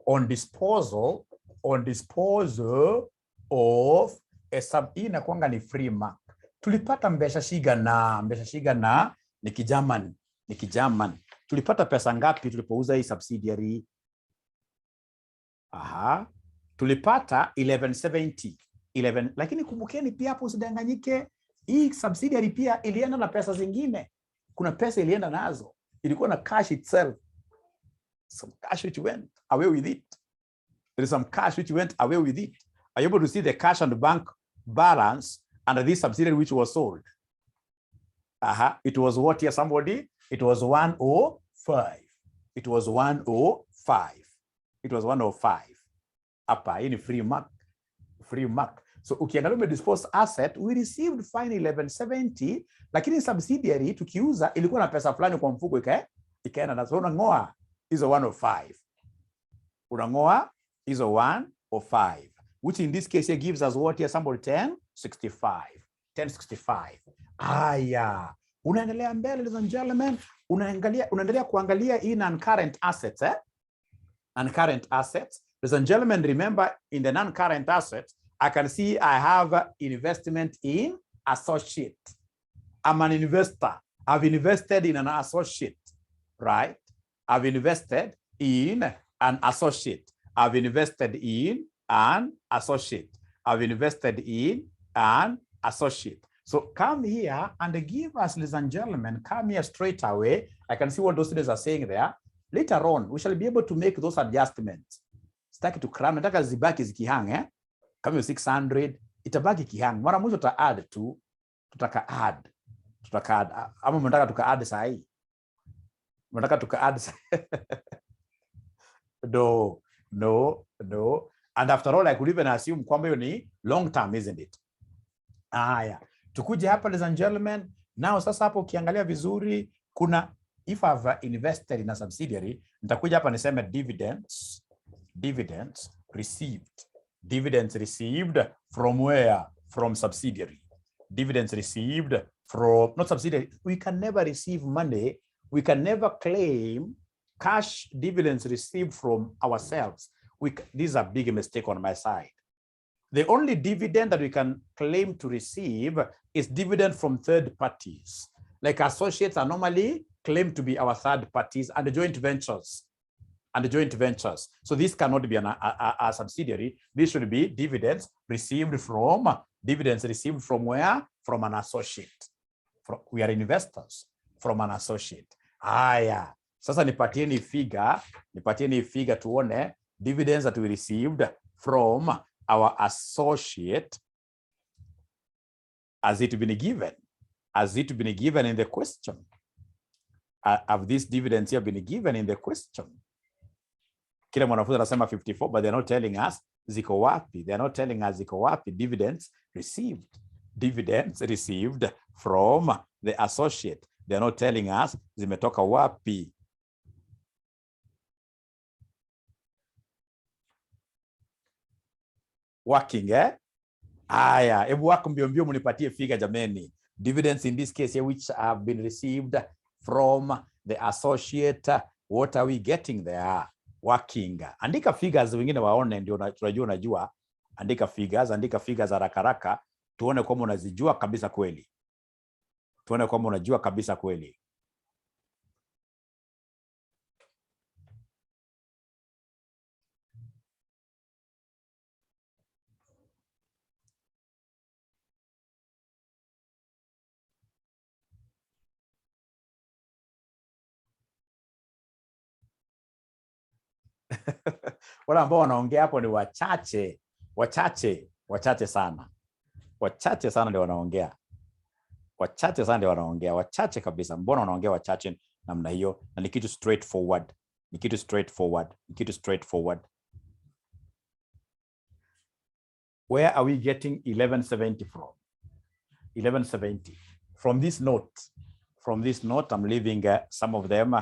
on disposal of a sub. Hii inakuanga ni free mark. Tulipata mbesha shiga na ni kijaman. Tulipata pesa ngapi tulipouza hii subsidiary? Tulipata 1170. Lakini kumbukeni pia hapo usidanganyike, hii subsidiary pia ilienda na pesa zingine. Kuna pesa ilienda nazo. Ilikuwa na cash itself. Some cash which went away with it. There is some cash which went away with it. Are you able to see the cash and the bank balance under this subsidiary which was sold? It was what here, somebody? It was 105. It was 105. It was 105. Hapa, hii ni free mark. So ukiangalia umedispose asset, we received fine 1170, lakini subsidiary tukiuza ilikuwa na pesa fulani kwa mfuko ikaenda na, so unangoa hizo 105. Unangoa hizo 105, which in this case here gives us what here, somebody? 1065. Aya, unaendelea mbele, ladies and gentlemen, unaendelea kuangalia hii non-current assets, non-current assets. Ladies and gentlemen, remember in the non-current assets, I can see I have investment in associate. I'm an investor. I've invested in an associate, right? I've invested in an associate. I've invested in an associate. I've invested in an associate. So come here and give us, ladies and gentlemen, come here straight away. I can see what those students are saying there. Later on, we shall be able to make those adjustments. Sitaki to cram, nataka zibaki zikihang, kama 600, itabaki kihang. Mara mwisho tuta add tu, tutaka add. Ama mnataka tuka add saa hii? Mnataka tuka add saa No. And after all, I could even assume kwamba hiyo ni long term, isn't it? Tukuje hapa, ladies and gentlemen. Now sasa hapo ukiangalia vizuri, kuna, if I've invested in a subsidiary, nitakuja hapa niseme dividends received. Dividends received from where? From subsidiary. Dividends received from, not subsidiary. We can never receive money. We can never claim cash dividends received from ourselves. This is a big mistake on my side. The only dividend that we can claim to receive is dividend from third parties. Like associates are normally claimed to be our third parties and the joint ventures. So this cannot be a subsidiary. This should be dividends received from where? From an associate. We are investors from an associate. Sasa nipatieni figure tuone dividends that we received from our associate. Has it been given? Has it been given in the question? Have these dividends here been given in the question? Kila mwanafunzi anasema 54, but they're not telling us ziko wapi. They're not telling us ziko wapi. Dividends received. Dividends received from the associate. They're not telling us zimetoka wapi. Working, hebu wako mbio munipatie figure jameni. Dividends in this case here which have been received from the associate, what are we getting there? Working. Andika figures wengine waone ndio tunajua unajua. Andika figures haraka tuone kama unazijua kabisa kweli. Tuone kama unajua kabisa kweli. Wala ambao wanaongea hapo ni wachache sana. Wachache sana ndio wanaongea. Wachache sana ndio wanaongea. Wachache kabisa. Mbona wanaongea wachache namna hiyo? Na ni kitu straightforward. Ni kitu straightforward. Ni kitu straightforward. Where are we getting 1170 from? 1170. From this note. From this note, I'm leaving some of them.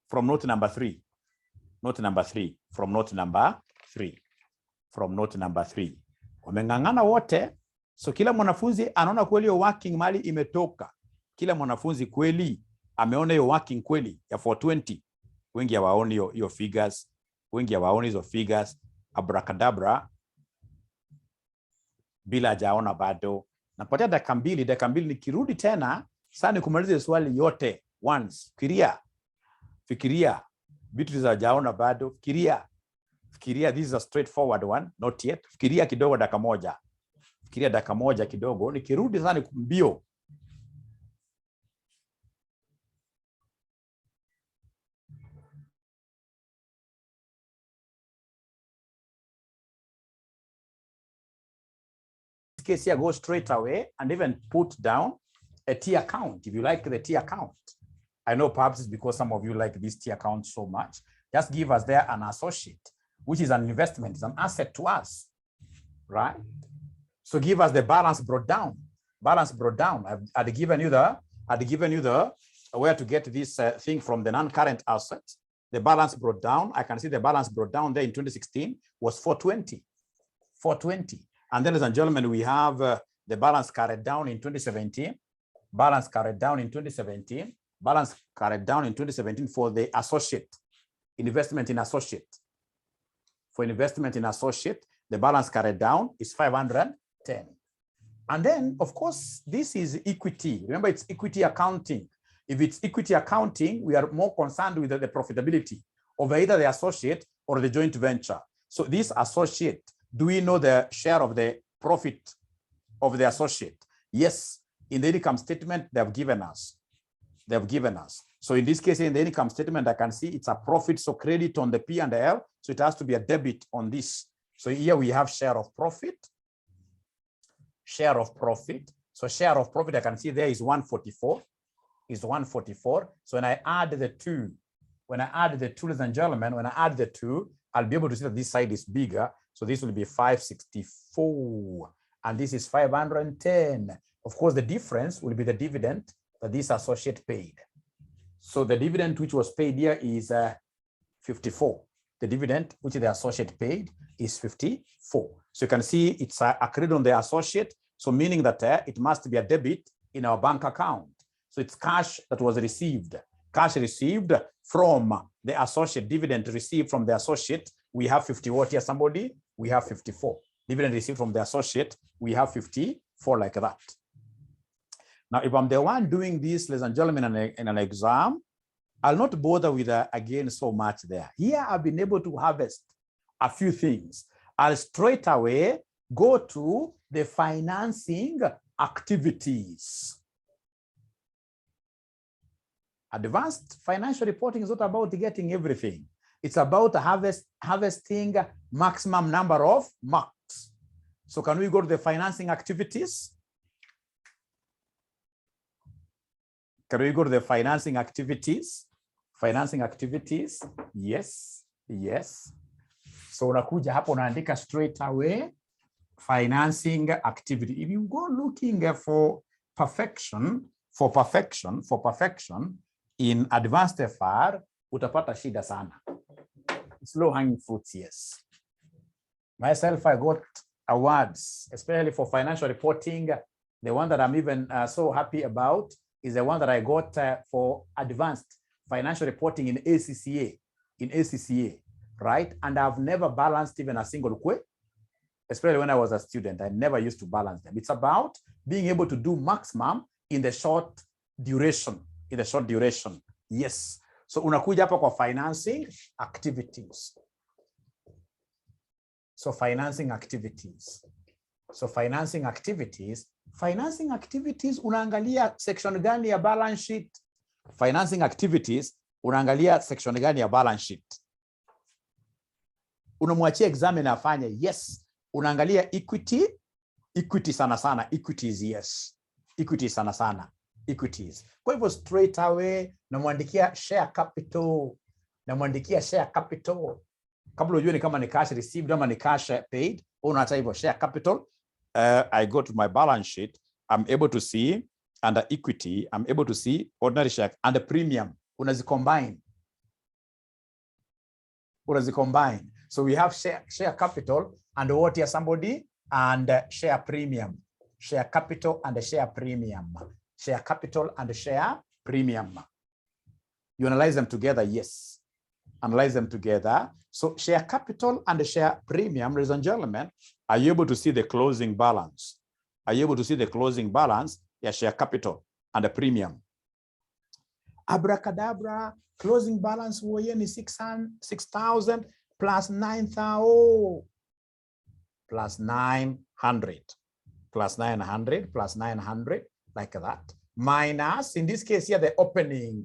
From note number 3. Note number 3. From note number 3. From note number 3. Wameng'ang'ana wote. So kila mwanafunzi anaona kweli hiyo working mali imetoka. Kila mwanafunzi kweli ameona hiyo working kweli ya 420. Wengi hawaoni hiyo figures. Wengi hawaoni hizo figures. Abracadabra. Bila hajaona bado. Napatia dakika mbili nikirudi tena sana kumaliza swali yote once. Fikiria vitu za hajaona bado. Fikiria, this is a straightforward one, not yet. Fikiria kidogo dakika moja. Fikiria dakika moja kidogo, nikirudi sana mbio. Case here, go straight away and even put down a T account if you like the T account. I know perhaps it's because some of you like this T account so much. Just give us there an associate, which is an investment, it's an asset to us, right? So give us the balance brought down. Balance brought down. I'd given you the where to get this thing from the non-current asset. The balance brought down. I can see the balance brought down there in 2016 was 420. 420. And then, ladies and gentlemen, we have the balance carried down in 2017. Balance carried down in 2017. Balance carried down in 2017 for the associate. Investment in associate. For investment in associate, the balance carried down is 510. And then, of course, this is equity. Remember, it's equity accounting. If it's equity accounting, we are more concerned with the profitability of either the associate or the joint venture. So this associate, do we know the share of the profit of the associate? Yes, in the income statement, they have given us. So in this case, in the income statement, I can see it's a profit, so credit on the P&L, so it has to be a debit on this. So here we have share of profit. Share of profit. So share of profit, I can see there is 144. So when I add the two, ladies and gentlemen, I'll be able to see that this side is bigger. So this will be 564, and this is 510. Of course, the difference will be the dividend that this associate paid. So the dividend which was paid here is 54. The dividend which the associate paid is 54. So you can see it's accrued on the associate. So meaning that it must be a debit in our bank account. So it's cash that was received. Cash received from the associate, dividend received from the associate. We have 50 what here, somebody? We have 54. Dividend received from the associate, we have 54 like that. Now, if I'm the one doing this, ladies and gentlemen, in an exam, I'll not bother with again so much there. Here, I've been able to harvest a few things. I'll straight away go to the financing activities. Advanced financial reporting is not about getting everything. It's about harvesting maximum number of marks. So can we go to the financing activities? Can we go to the financing activities? Financing activities, yes. So unakuja hapo unaandika straight away financing activity. If you go looking for perfection in advanced AFR, utapata shida sana. It's low hanging fruits, yes. Myself, I got awards, especially for financial reporting. The one that I'm even so happy about is the one that I got for advanced financial reporting in ACCA, right? And I've never balanced even a single query, especially when I was a student. I never used to balance them. It's about being able to do maximum in the short duration. Yes. So unakuja hapa kwa financing activities. Financing activities, unaangalia section gani ya balance sheet? Financing activities, unaangalia section gani ya balance sheet. Unamwachia examiner afanye, yes. Unaangalia equity sana sana, equities, yes. Equity sana sana, equities. Kwa hivyo straight away namwandikia share capital. Namwandikia share capital. Kabla ujue ni kama ni cash received ama ni cash paid, unaacha hivyo share capital. I go to my balance sheet. I'm able to see under equity, I'm able to see ordinary share and the premium. Unazicombine. So we have share capital and what here somebody and share premium. Share capital and share premium. Share capital and share premium. You analyze them together, yes. Analyze them together. So share capital and share premium, ladies and gentlemen, are you able to see the closing balance? Are you able to see the closing balance? Yeah, share capital and the premium. Abracadabra, closing balance is 6,000 plus 9,000 plus 900 plus 900 plus 900 like that. Minus, in this case here, the opening.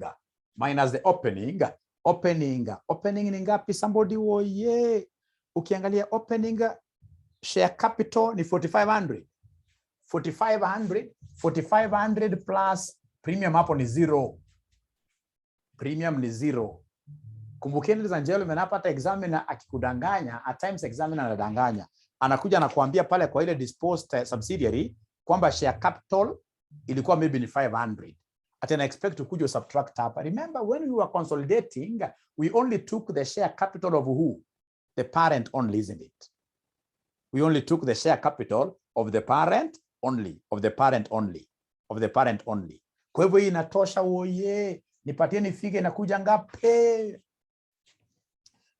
Minus the opening. Opening ni ngapi somebody? Oh yeah. Ukiangalia opening share capital ni 4,500. 4,500 plus premium hapo ni 0. Premium ni 0. Kumbukeni ladies and gentlemen, hapa hata examiner akikudanganya, at times examiner anadanganya. Anakuja anakuambia pale kwa ile disposed subsidiary kwamba share capital ilikuwa maybe ni 500. At an expect to kuja subtract hapa. Remember when we were consolidating, we only took the share capital of who? The parent only, isn't it? We only took the share capital of the parent only, of the parent only, of the parent only. Kwa hivyo inatosha oye. Nipatie ni fige inakuja ngapi?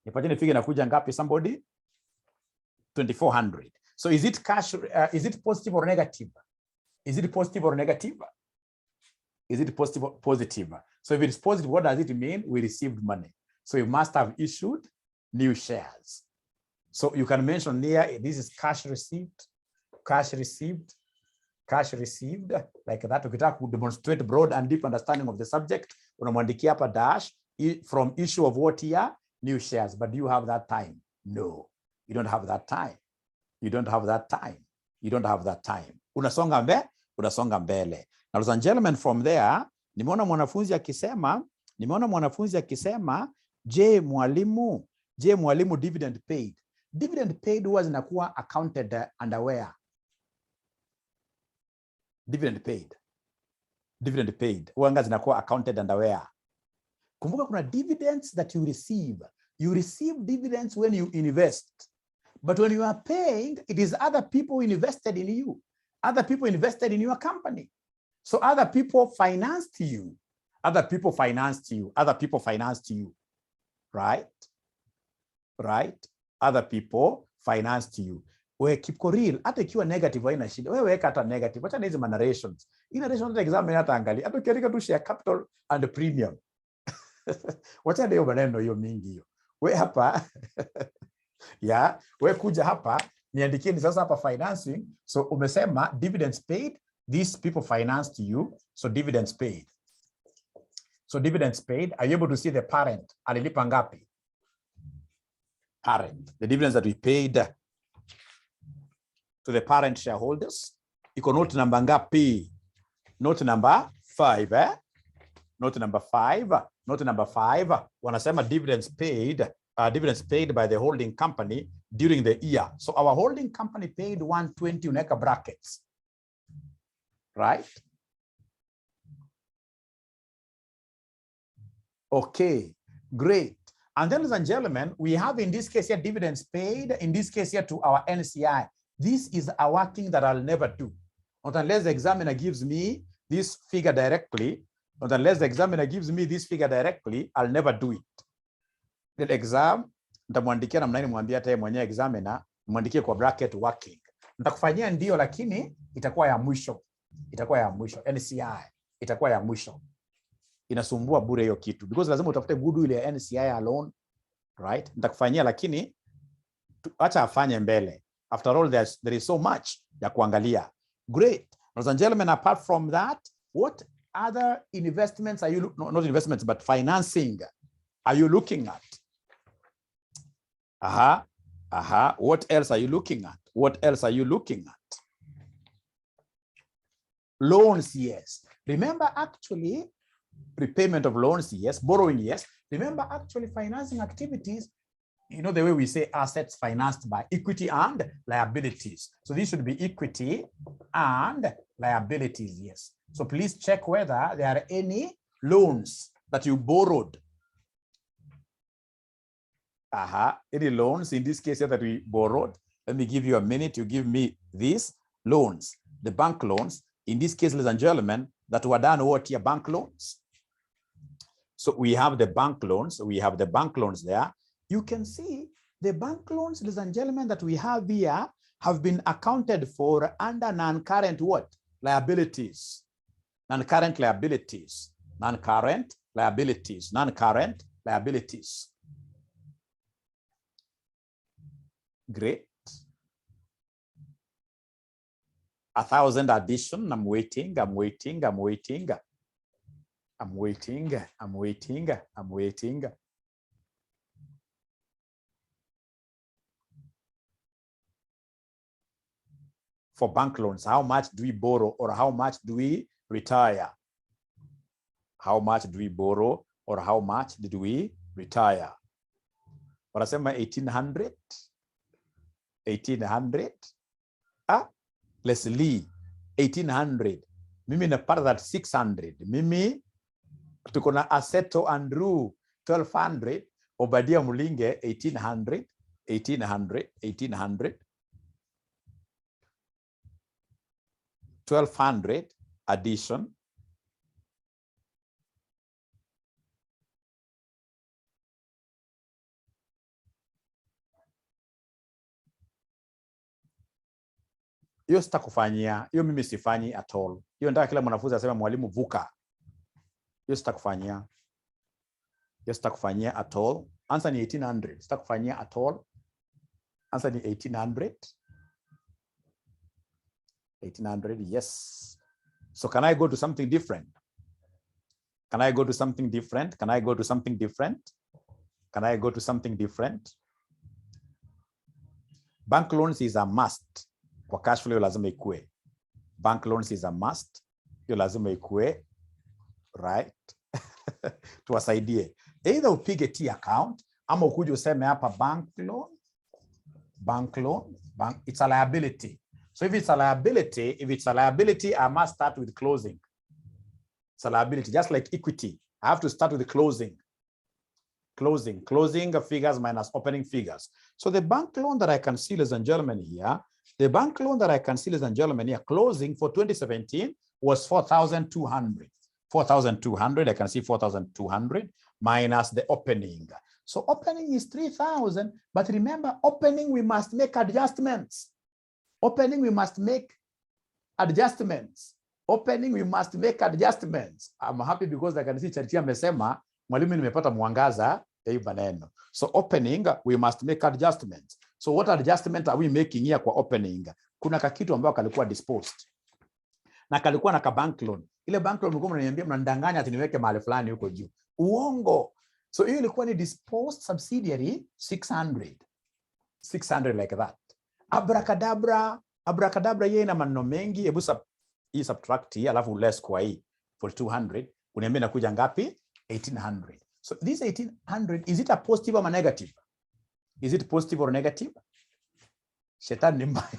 Nipatie ni fige inakuja ngapi somebody? 2,400. So is it cash, is it positive or negative? Is it positive or negative? Is it positive or positive? So if it is positive, what does it mean? We received money. So you must have issued new shares. So you can mention here, this is cash received, cash received, cash received, like that. Ukitaka to demonstrate broad and deep understanding of the subject, unamwandikia hapa dash from issue of what here? New shares. But do you have that time? No, you don't have that time. You don't have that time. You don't have that time. Unasonga mbele. Now, ladies and gentlemen, from there, nimeona mwanafunzi akisema, je mwalimu dividend paid. Dividend paid huwa zinakuwa accounted under where? Dividend paid. Huwa zinakuwa accounted under where? Kumbuka kuna dividends that you receive. You receive dividends when you invest. But when you are paying, it is other people invested in you. Other people invested in your company. So other people financed you. Other people financed you. Other people financed you. Right? Right? Other people financed you. We keep real. Hata ikiwa negative haina shida. Wewe weka hata negative. Acha hizo narrations. In narration examine hata angalia. Hata ukiandika tu share capital and premium. Wacha ndio maneno hiyo mingi hiyo. We hapa yeah, we kuja hapa niandikie sasa hapa financing. So umesema dividends paid. These people financed you. So dividends paid. So dividends paid. Are you able to see the parent? Alilipa ngapi? Parent. The dividends that we paid to the parent shareholders. Iko note number ngapi? Note number 5. Note number 5. Note number 5. Wanasema dividends paid by the holding company during the year. So our holding company paid 120 uneka brackets. Right? Okay, great. And then, ladies and gentlemen, we have in this case here dividends paid, in this case here to our NCI. This is a working that I'll never do. Not unless the examiner gives me this figure directly. Not unless the examiner gives me this figure directly, I'll never do it. The exam, nitamwandikia namna nini mwambia hata mwenyewe examiner, mwandikie kwa bracket working. Nitakufanyia ndio lakini itakuwa ya mwisho. Itakuwa ya mwisho. NCI itakuwa ya mwisho. Inasumbua bure hiyo kitu because lazima utafute goodwill ya NCI alone, right? Nitakufanyia lakini acha afanye mbele. After all, there is so much ya kuangalia. Great. Ladies and gentlemen, apart from that, what other investments are you, no, not investments, but financing are you looking at? What else are you looking at? What else are you looking at? Loans, yes. Remember, actually, repayment of loans, yes. Borrowing, yes. Remember, actually, financing activities, you know, the way we say assets financed by equity and liabilities. So this should be equity and liabilities, yes. So please check whether there are any loans that you borrowed. Any loans in this case that we borrowed. Let me give you a minute to give me these loans, the bank loans. In this case, ladies and gentlemen, that were done what here, bank loans. So we have the bank loans. We have the bank loans there. You can see the bank loans, ladies and gentlemen, that we have here have been accounted for under non-current what? Liabilities. Non-current liabilities. Non-current liabilities. Non-current liabilities. Great. 1,000 addition. I'm waiting. For bank loans, how much do we borrow or how much do we retire? How much do we borrow or how much did we retire? Wanasema 1,800. 1,800. Leslie, 1,800. Mimi napata that 600. Mimi tuko na Aseto Andrew 1,200. Obadia Mulinge 1,800. 1,200 addition. Hiyo sitakufanyia, hiyo mimi sifanyi at all. Hiyo nataka kila mwanafunzi aseme mwalimu vuka. Hiyo sitakufanyia. Hiyo sitakufanyia at all. Answer ni 1,800. Sitakufanyia at all. Answer ni 1,800. 1,800, yes. So can I go to something different? Can I go to something different? Can I go to something different? Can I go to something different? Bank loans is a must. Kwa cash flow lazima ikue. Bank loans is a must. Yo lazima ikue. Right? Tuwasaidie. Either upige T account ama ukuje useme hapa bank loan. Bank loan. It's a liability. So if it's a liability, I must start with closing. It's a liability, just like equity. I have to start with closing. Closing figures minus opening figures. So the bank loan that I can see, ladies and gentlemen, here, the bank loan that I can see, ladies and gentlemen, here, closing for 2017 was 4,200. 4,200, I can see 4,200 minus the opening. So opening is 3,000, but remember, opening, we must make adjustments. Opening, we must make adjustments. Opening, we must make adjustments. I'm happy because I can see Charity amesema, mwalimu nimepata mwangaza ya maneno. So opening, we must make adjustments. So what adjustment are we making here kwa opening? Kuna kakitu ambao kalikuwa disposed. Na kalikuwa na ka bank loan. Ile bank loan mlikuwa mnaniambia mnandanganya ati niweke mahali fulani huko juu. Uongo. So hiyo ilikuwa ni disposed subsidiary 600. 600 like that. Abracadabra yeye na maneno mengi. Hebu subtract hii alafu less kwa hii for 200. Uniambia nakuja ngapi? 1,800. So this 1,800, is it a positive or a negative? Is it positive or negative? Shetani ni mbaya.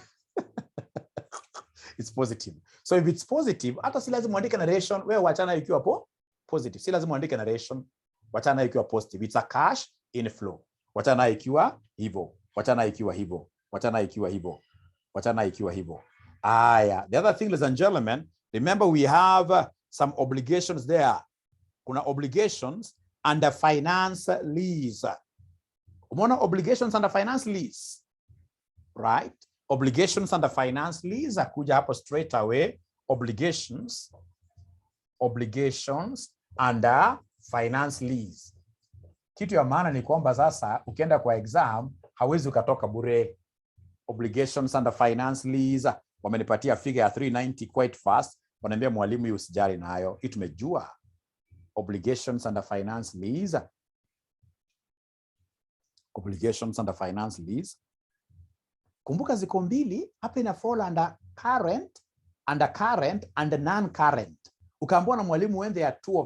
It's positive. So if it's positive, hata si lazima uandike narration, wewe wachana ikiwa positive. Si lazima uandike narration, wachana ikiwa positive. It's a cash inflow. Wachana ikiwa hivyo. Wachana ikiwa hivyo. Wachana ikiwa hivyo. Wachana ikiwa hivyo. Yeah. The other thing, ladies and gentlemen, remember we have some obligations there. Kuna obligations under finance lease. Umeona obligations under finance lease. Right? Obligations under finance lease. Akuja hapo straight away. Obligations under finance lease. Kitu ya maana ni kwamba sasa ukienda kwa exam hawezi ukatoka bure. Obligations under finance lease. Wamenipatia figure ya 390 quite fast. Wanaambia mwalimu yu usijali nayo. Hii tumejua. Obligations under finance lease. Obligations under finance lease. Kumbuka ziko mbili, hapa ina fall under current and non-current. Ukaambiwa na mwalimu when there are two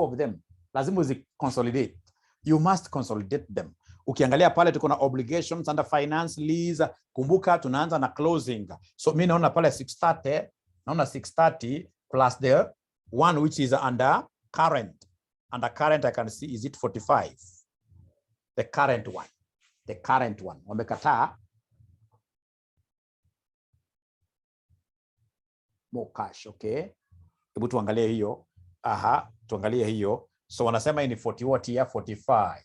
of them, lazima uzi consolidate. You must consolidate them. Ukiangalia pale tuko na obligations under finance lease. Kumbuka tunaanza na closing. So mimi naona pale 630 plus the one which is under current. Under current I can see is it 45. The current one. Wamekataa more cash, okay? Hebu tuangalie hiyo. Tuangalie hiyo. So wanasema hii ni 40 what here? 45.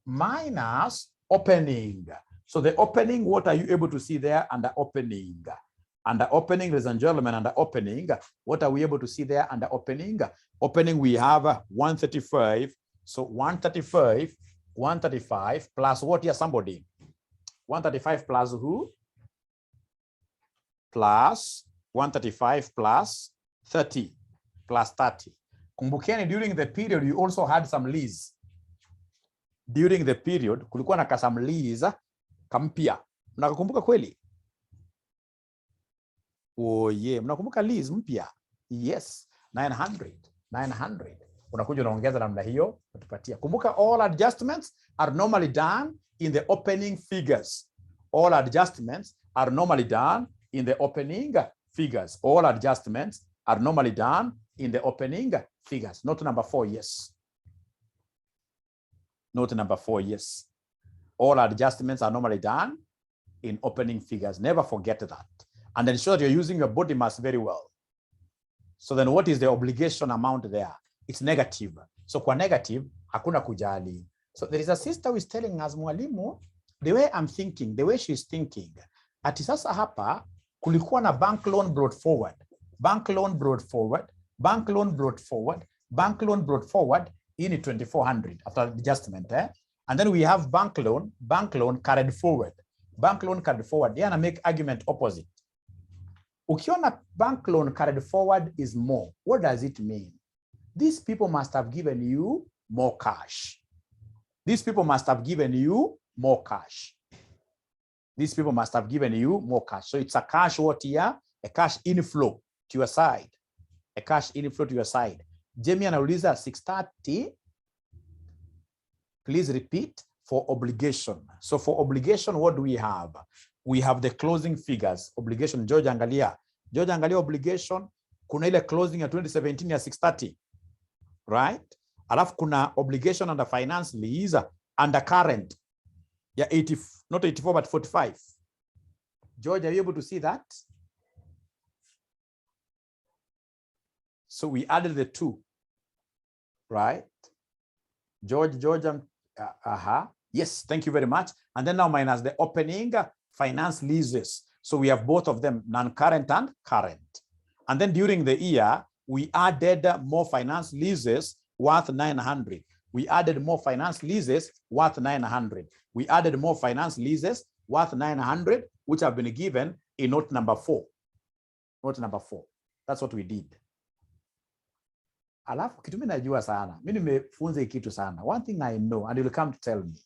Minus opening. So the opening, what are you able to see there under opening? Under opening, ladies and gentlemen, under opening, what are we able to see there under opening? Opening, we have 135. So 135 plus what here, somebody? 135 plus who? Plus 135 plus 30. Plus 30. Kumbukeni, during the period, you also had some lease. During the period, kulikuwa na some lease kampia. Mnakumbuka kweli? Oh yeah, mnakumbuka lease mpya? Yes, 900. Unakuja unaongeza namna hiyo, utupatia. Kumbuka all adjustments are normally done in the opening figures. All adjustments are normally done in the opening figures. All adjustments are normally done in the opening figures. Note number 4, yes. Note number 4, yes. All adjustments are normally done in opening figures. Never forget that. And ensure that you're using your body mass very well. So then what is the obligation amount there? It's negative. So kwa negative, hakuna kujali. So there is a sister who is telling us, mwalimu, the way I'm thinking, the way she's thinking, ati sasa hapa, kulikuwa na bank loan brought forward. Bank loan brought forward. Bank loan brought forward. Bank loan brought forward in 2,400 after adjustment. And then we have bank loan carried forward. Bank loan carried forward. Yana make argument opposite. Ukiona bank loan carried forward is more. What does it mean? These people must have given you more cash. These people must have given you more cash. These people must have given you more cash. So it's a cash what here? A cash inflow to your side. A cash inflow to your side. Jamie anauliza 630. Please repeat for obligation. So for obligation, what do we have? We have the closing figures. Obligation, George angalia. Obligation, kuna ile closing ya 2017 ya 630. Right? Alafu kuna obligation under finance lease under current ya 80, not 84 but 45. George, are you able to see that? So we added the two, right? George, yes, thank you very much. And then now minus the opening finance leases. So we have both of them, non-current and current. And then during the year, we added more finance leases worth 900. We added more finance leases worth 900. We added more finance leases worth 900, which have been given in note number 4. Note number 4. That's what we did. Alafu kitu mimi najua sana. Mimi nimefunza kitu sana. One thing I know and you will come to tell me.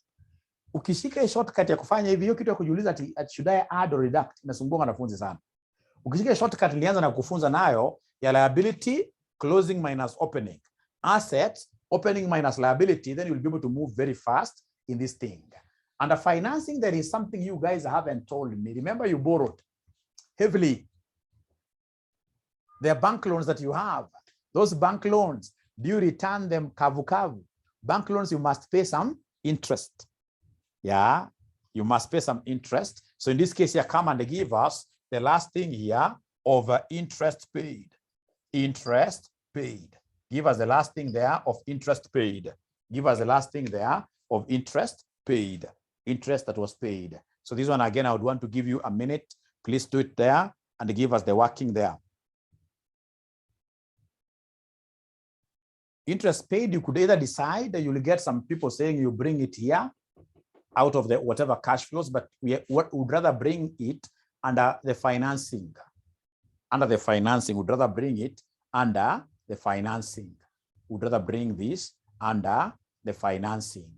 Ukishika shortcut ya kufanya hivi, hiyo kitu ya kujiuliza ati should I add or deduct, inasumbua wanafunzi sana. Ukishika shortcut nilianza na kufunza nayo ya liability closing minus opening, assets opening minus liability, then you'll be able to move very fast in this thing. Under financing, there is something you guys haven't told me. Remember, you borrowed heavily. There are bank loans that you have. Those bank loans, do you return them kavu? Bank loans, you must pay some interest. Yeah, you must pay some interest. So in this case here, come and give us the last thing here of interest paid. Interest paid. Give us the last thing there of interest paid. Give us the last thing there of interest paid. Interest that was paid. So this one again, I would want to give you a minute. Please do it there and give us the working there. Interest paid, you could either decide that you'll get some people saying you bring it here out of the whatever cash flows, but we would rather bring it under the financing. under the financing. Would rather bring it under the financing. Would rather bring this under the financing.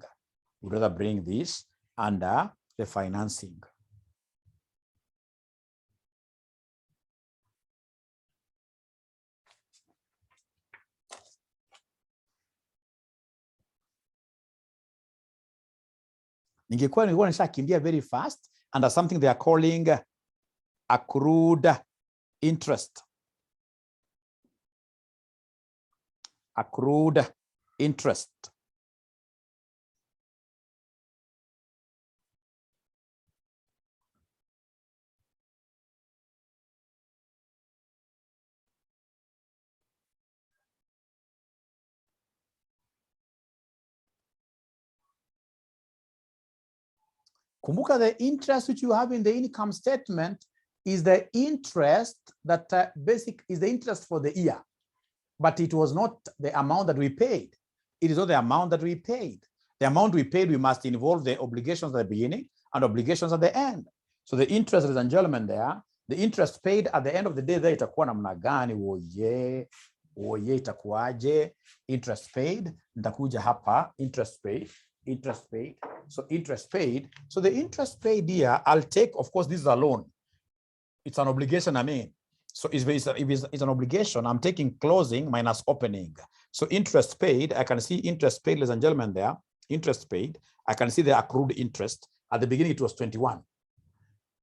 Would rather bring this under the financing. Nilikuwa nishakimbia very fast under something they are calling accrued interest. Accrued interest. Kumbuka, the interest which you have in the income statement is the interest that is the interest for the year, but it was not the amount that we paid. It is not the amount that we paid. The amount we paid, we must involve the obligations at the beginning and obligations at the end. So the interest, ladies and gentlemen, there, the interest paid at the end of the day, there itakuwa namna gani? Oye itakuwaje? Interest paid, nitakuja hapa, interest paid. Interest paid. So interest paid. So the interest paid here, I'll take, of course, this is a loan. It's an obligation, I mean. So if it's an obligation, I'm taking closing minus opening. So interest paid, I can see interest paid, ladies and gentlemen, there. Interest paid. I can see the accrued interest. At the beginning, it was 21.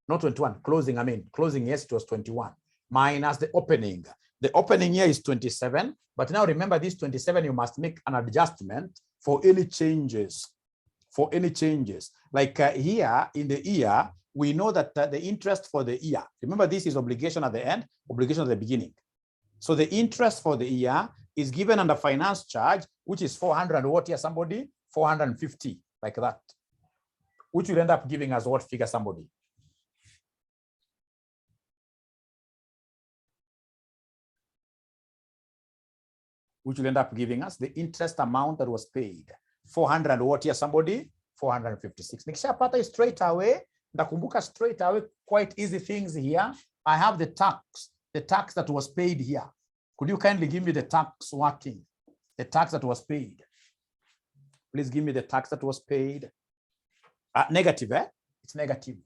Not 21. Closing, I mean. Closing, yes, it was 21. Minus the opening. The opening here is 27. But now remember, this 27, you must make an adjustment for any changes. For any changes. Like here in the year, we know that the interest for the year, remember this is obligation at the end, obligation at the beginning. So the interest for the year is given under finance charge, which is 400 what here, somebody? 450, like that. Which will end up giving us what figure, somebody? Which will end up giving us the interest amount that was paid. 400 what here, somebody? 456. Nikishapata straight away, ndakumbuka straight away, quite easy things here. I have the tax that was paid here. Could you kindly give me the tax working? The tax that was paid. Please give me the tax that was paid. Negative, eh? It's negative.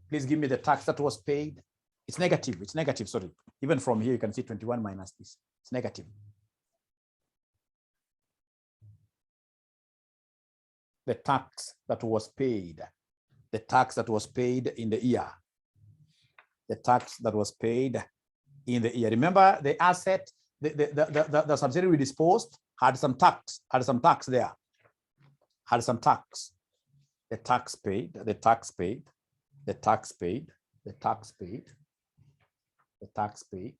Please give me the tax that was paid. It's negative, sorry. Even from here, you can see 21 minus this. It's negative. The tax that was paid, the tax that was paid in the year, the tax that was paid in the year. Remember the asset, the subsidiary we disposed had some tax there, had some tax. The tax paid, the tax paid, the tax paid, the tax paid, the tax paid.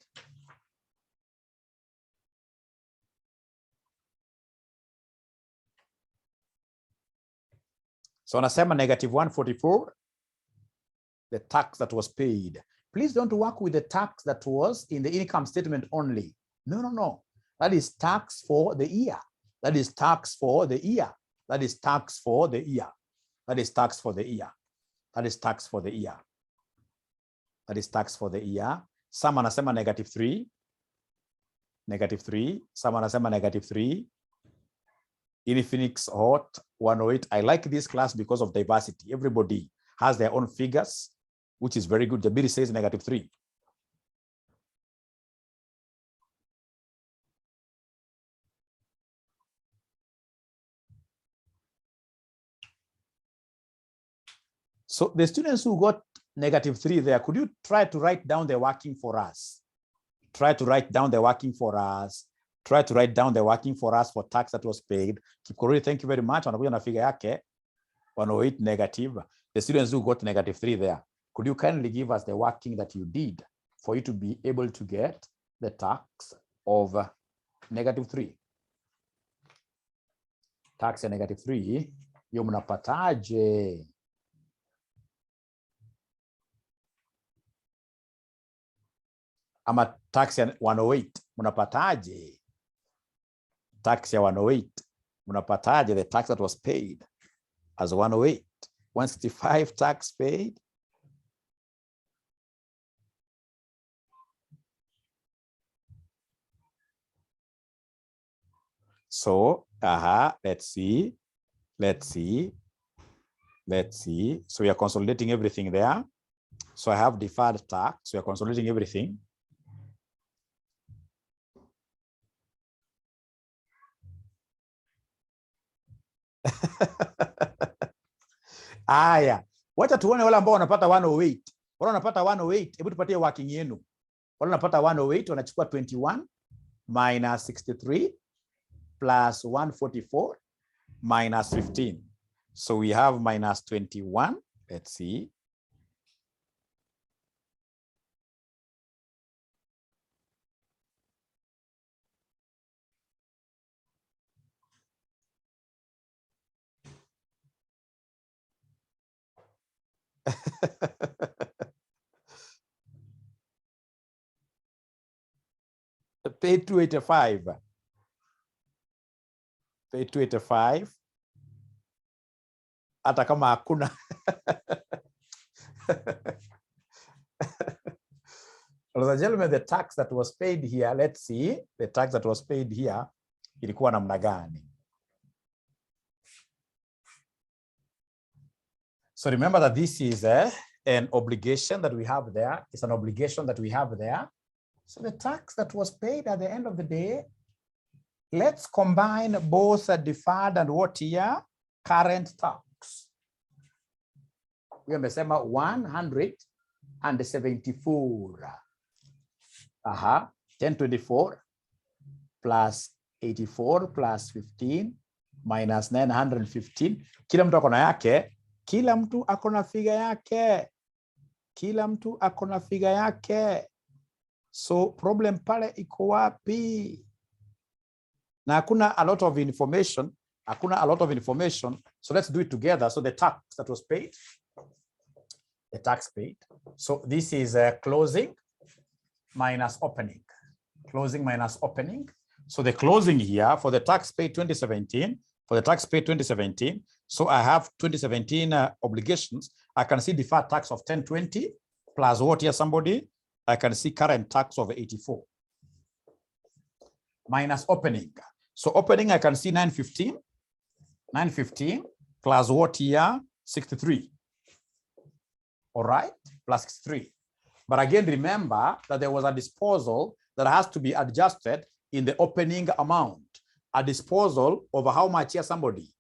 So anasema negative 144, the tax that was paid. Please don't work with the tax that was in the income statement only. No. That is tax for the year. That is tax for the year. That is tax for the year. That is tax for the year. That is tax for the year. That is tax for the year. Some anasema negative 3. Negative 3. Some anasema negative 3. Infinix Hot 108. I like this class because of diversity. Everybody has their own figures, which is very good. Jabiri says negative 3. So the students who got negative 3 there, could you try to write down the working for us? Try to write down the working for us. Try to write down the working for us for tax that was paid. Kipkorori, thank you very much. Wanakuja na figure yake 108 negative. The students who got negative 3 there, could you kindly give us the working that you did for you to be able to get the tax of negative 3? Tax ya negative 3, hiyo mnapataje? Ama tax ya 108, mnapataje? Tax ya 108, mnapataje the tax that was paid as 108? 165 tax paid. So, let's see. So we are consolidating everything there. So I have deferred tax. So we are consolidating everything. Aya, wacha tuone wale ambao wanapata 108. Wale wanapata 108, hebu tupatie working yenu. Wale wanapata 108 wanachukua 21 minus 63 plus 144 minus 15. So we have minus 21. Let's see. Pay 285. Pay 285. Hata kama hakuna. Ladies and gentlemen, the tax that was paid here, let's see, the tax that was paid here, ilikuwa namna gani? So remember that this is an obligation that we have there. It's an obligation that we have there. So the tax that was paid at the end of the day, let's combine both deferred and what here? Current tax. We amesema 174. 1024 plus 84 plus 15 minus 915. Kila mtu akona yake. Kila mtu akona figa yake. Kila mtu akona figa yake. So problem pale iko wapi? Na hakuna a lot of information. Hakuna a lot of information. So let's do it together. So the tax that was paid. The tax paid. So this is closing minus opening. Closing minus opening. So the closing here for the tax paid 2017. For the tax paid 2017. So I have 2017 obligations. I can see deferred tax of 1020 plus what here somebody? I can see current tax of 84. Minus opening. So opening I can see 915. 915 plus what here? 63. All right, plus 63. But again, remember that there was a disposal that has to be adjusted in the opening amount. A disposal over how much here somebody?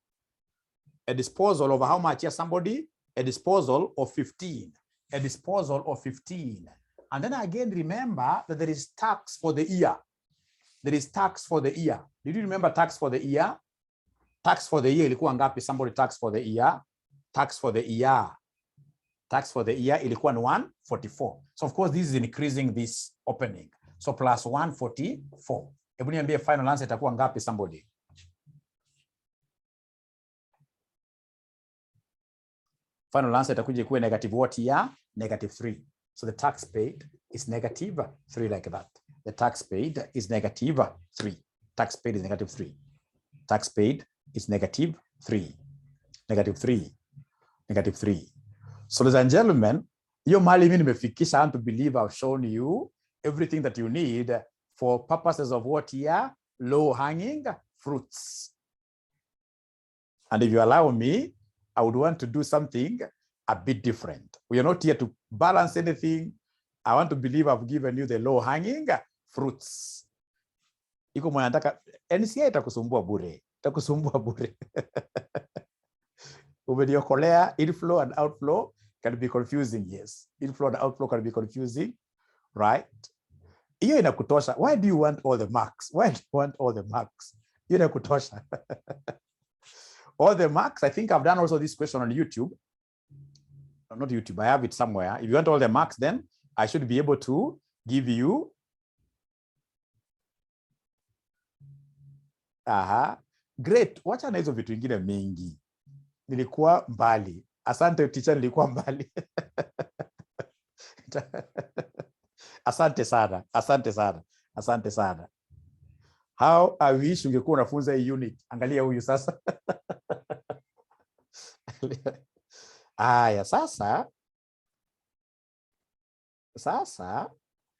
A disposal over how much here somebody? A disposal of 15. A disposal of 15. And then again, remember that there is tax for the year. There is tax for the year. Did you remember tax for the year? Tax for the year ilikuwa ngapi? Somebody tax for the year. Tax for the year. Tax for the year ilikuwa 144. So of course this is increasing this opening. So plus 144. Hebu niambie final answer itakuwa ngapi somebody? Final answer itakuja kuwa negative what year? Negative 3. So the tax paid is negative 3 like that. The tax paid is negative 3. Tax paid is negative 3. Tax paid is negative 3. Negative 3. Negative 3. So ladies and gentlemen, hiyo mali mimi nimefikisha. I want to believe I've shown you everything that you need for purposes of what here? Low hanging fruits. And if you allow me, I would want to do something a bit different. We are not here to balance anything. I want to believe I've given you the low hanging fruits. Iko mwana nataka NCA itakusumbua bure. Itakusumbua bure. Umeniokolea. Inflow and outflow can be confusing, yes. Inflow and outflow can be confusing, right? Hiyo inakutosha. Why do you want all the marks? Why do you want all the marks? Hiyo inakutosha. All the marks. I think I've done also this question on YouTube. Not YouTube, I have it somewhere. If you want all the marks, then I should be able to give you. Great. Wacha na hizo vitu vingine mingi. Nilikuwa mbali. Asante teacher, nilikuwa mbali. Asante sana. Asante sana. Asante sana. How I wish ungekuwa unafunza hii unit. Angalia huyu sasa. Aya, sasa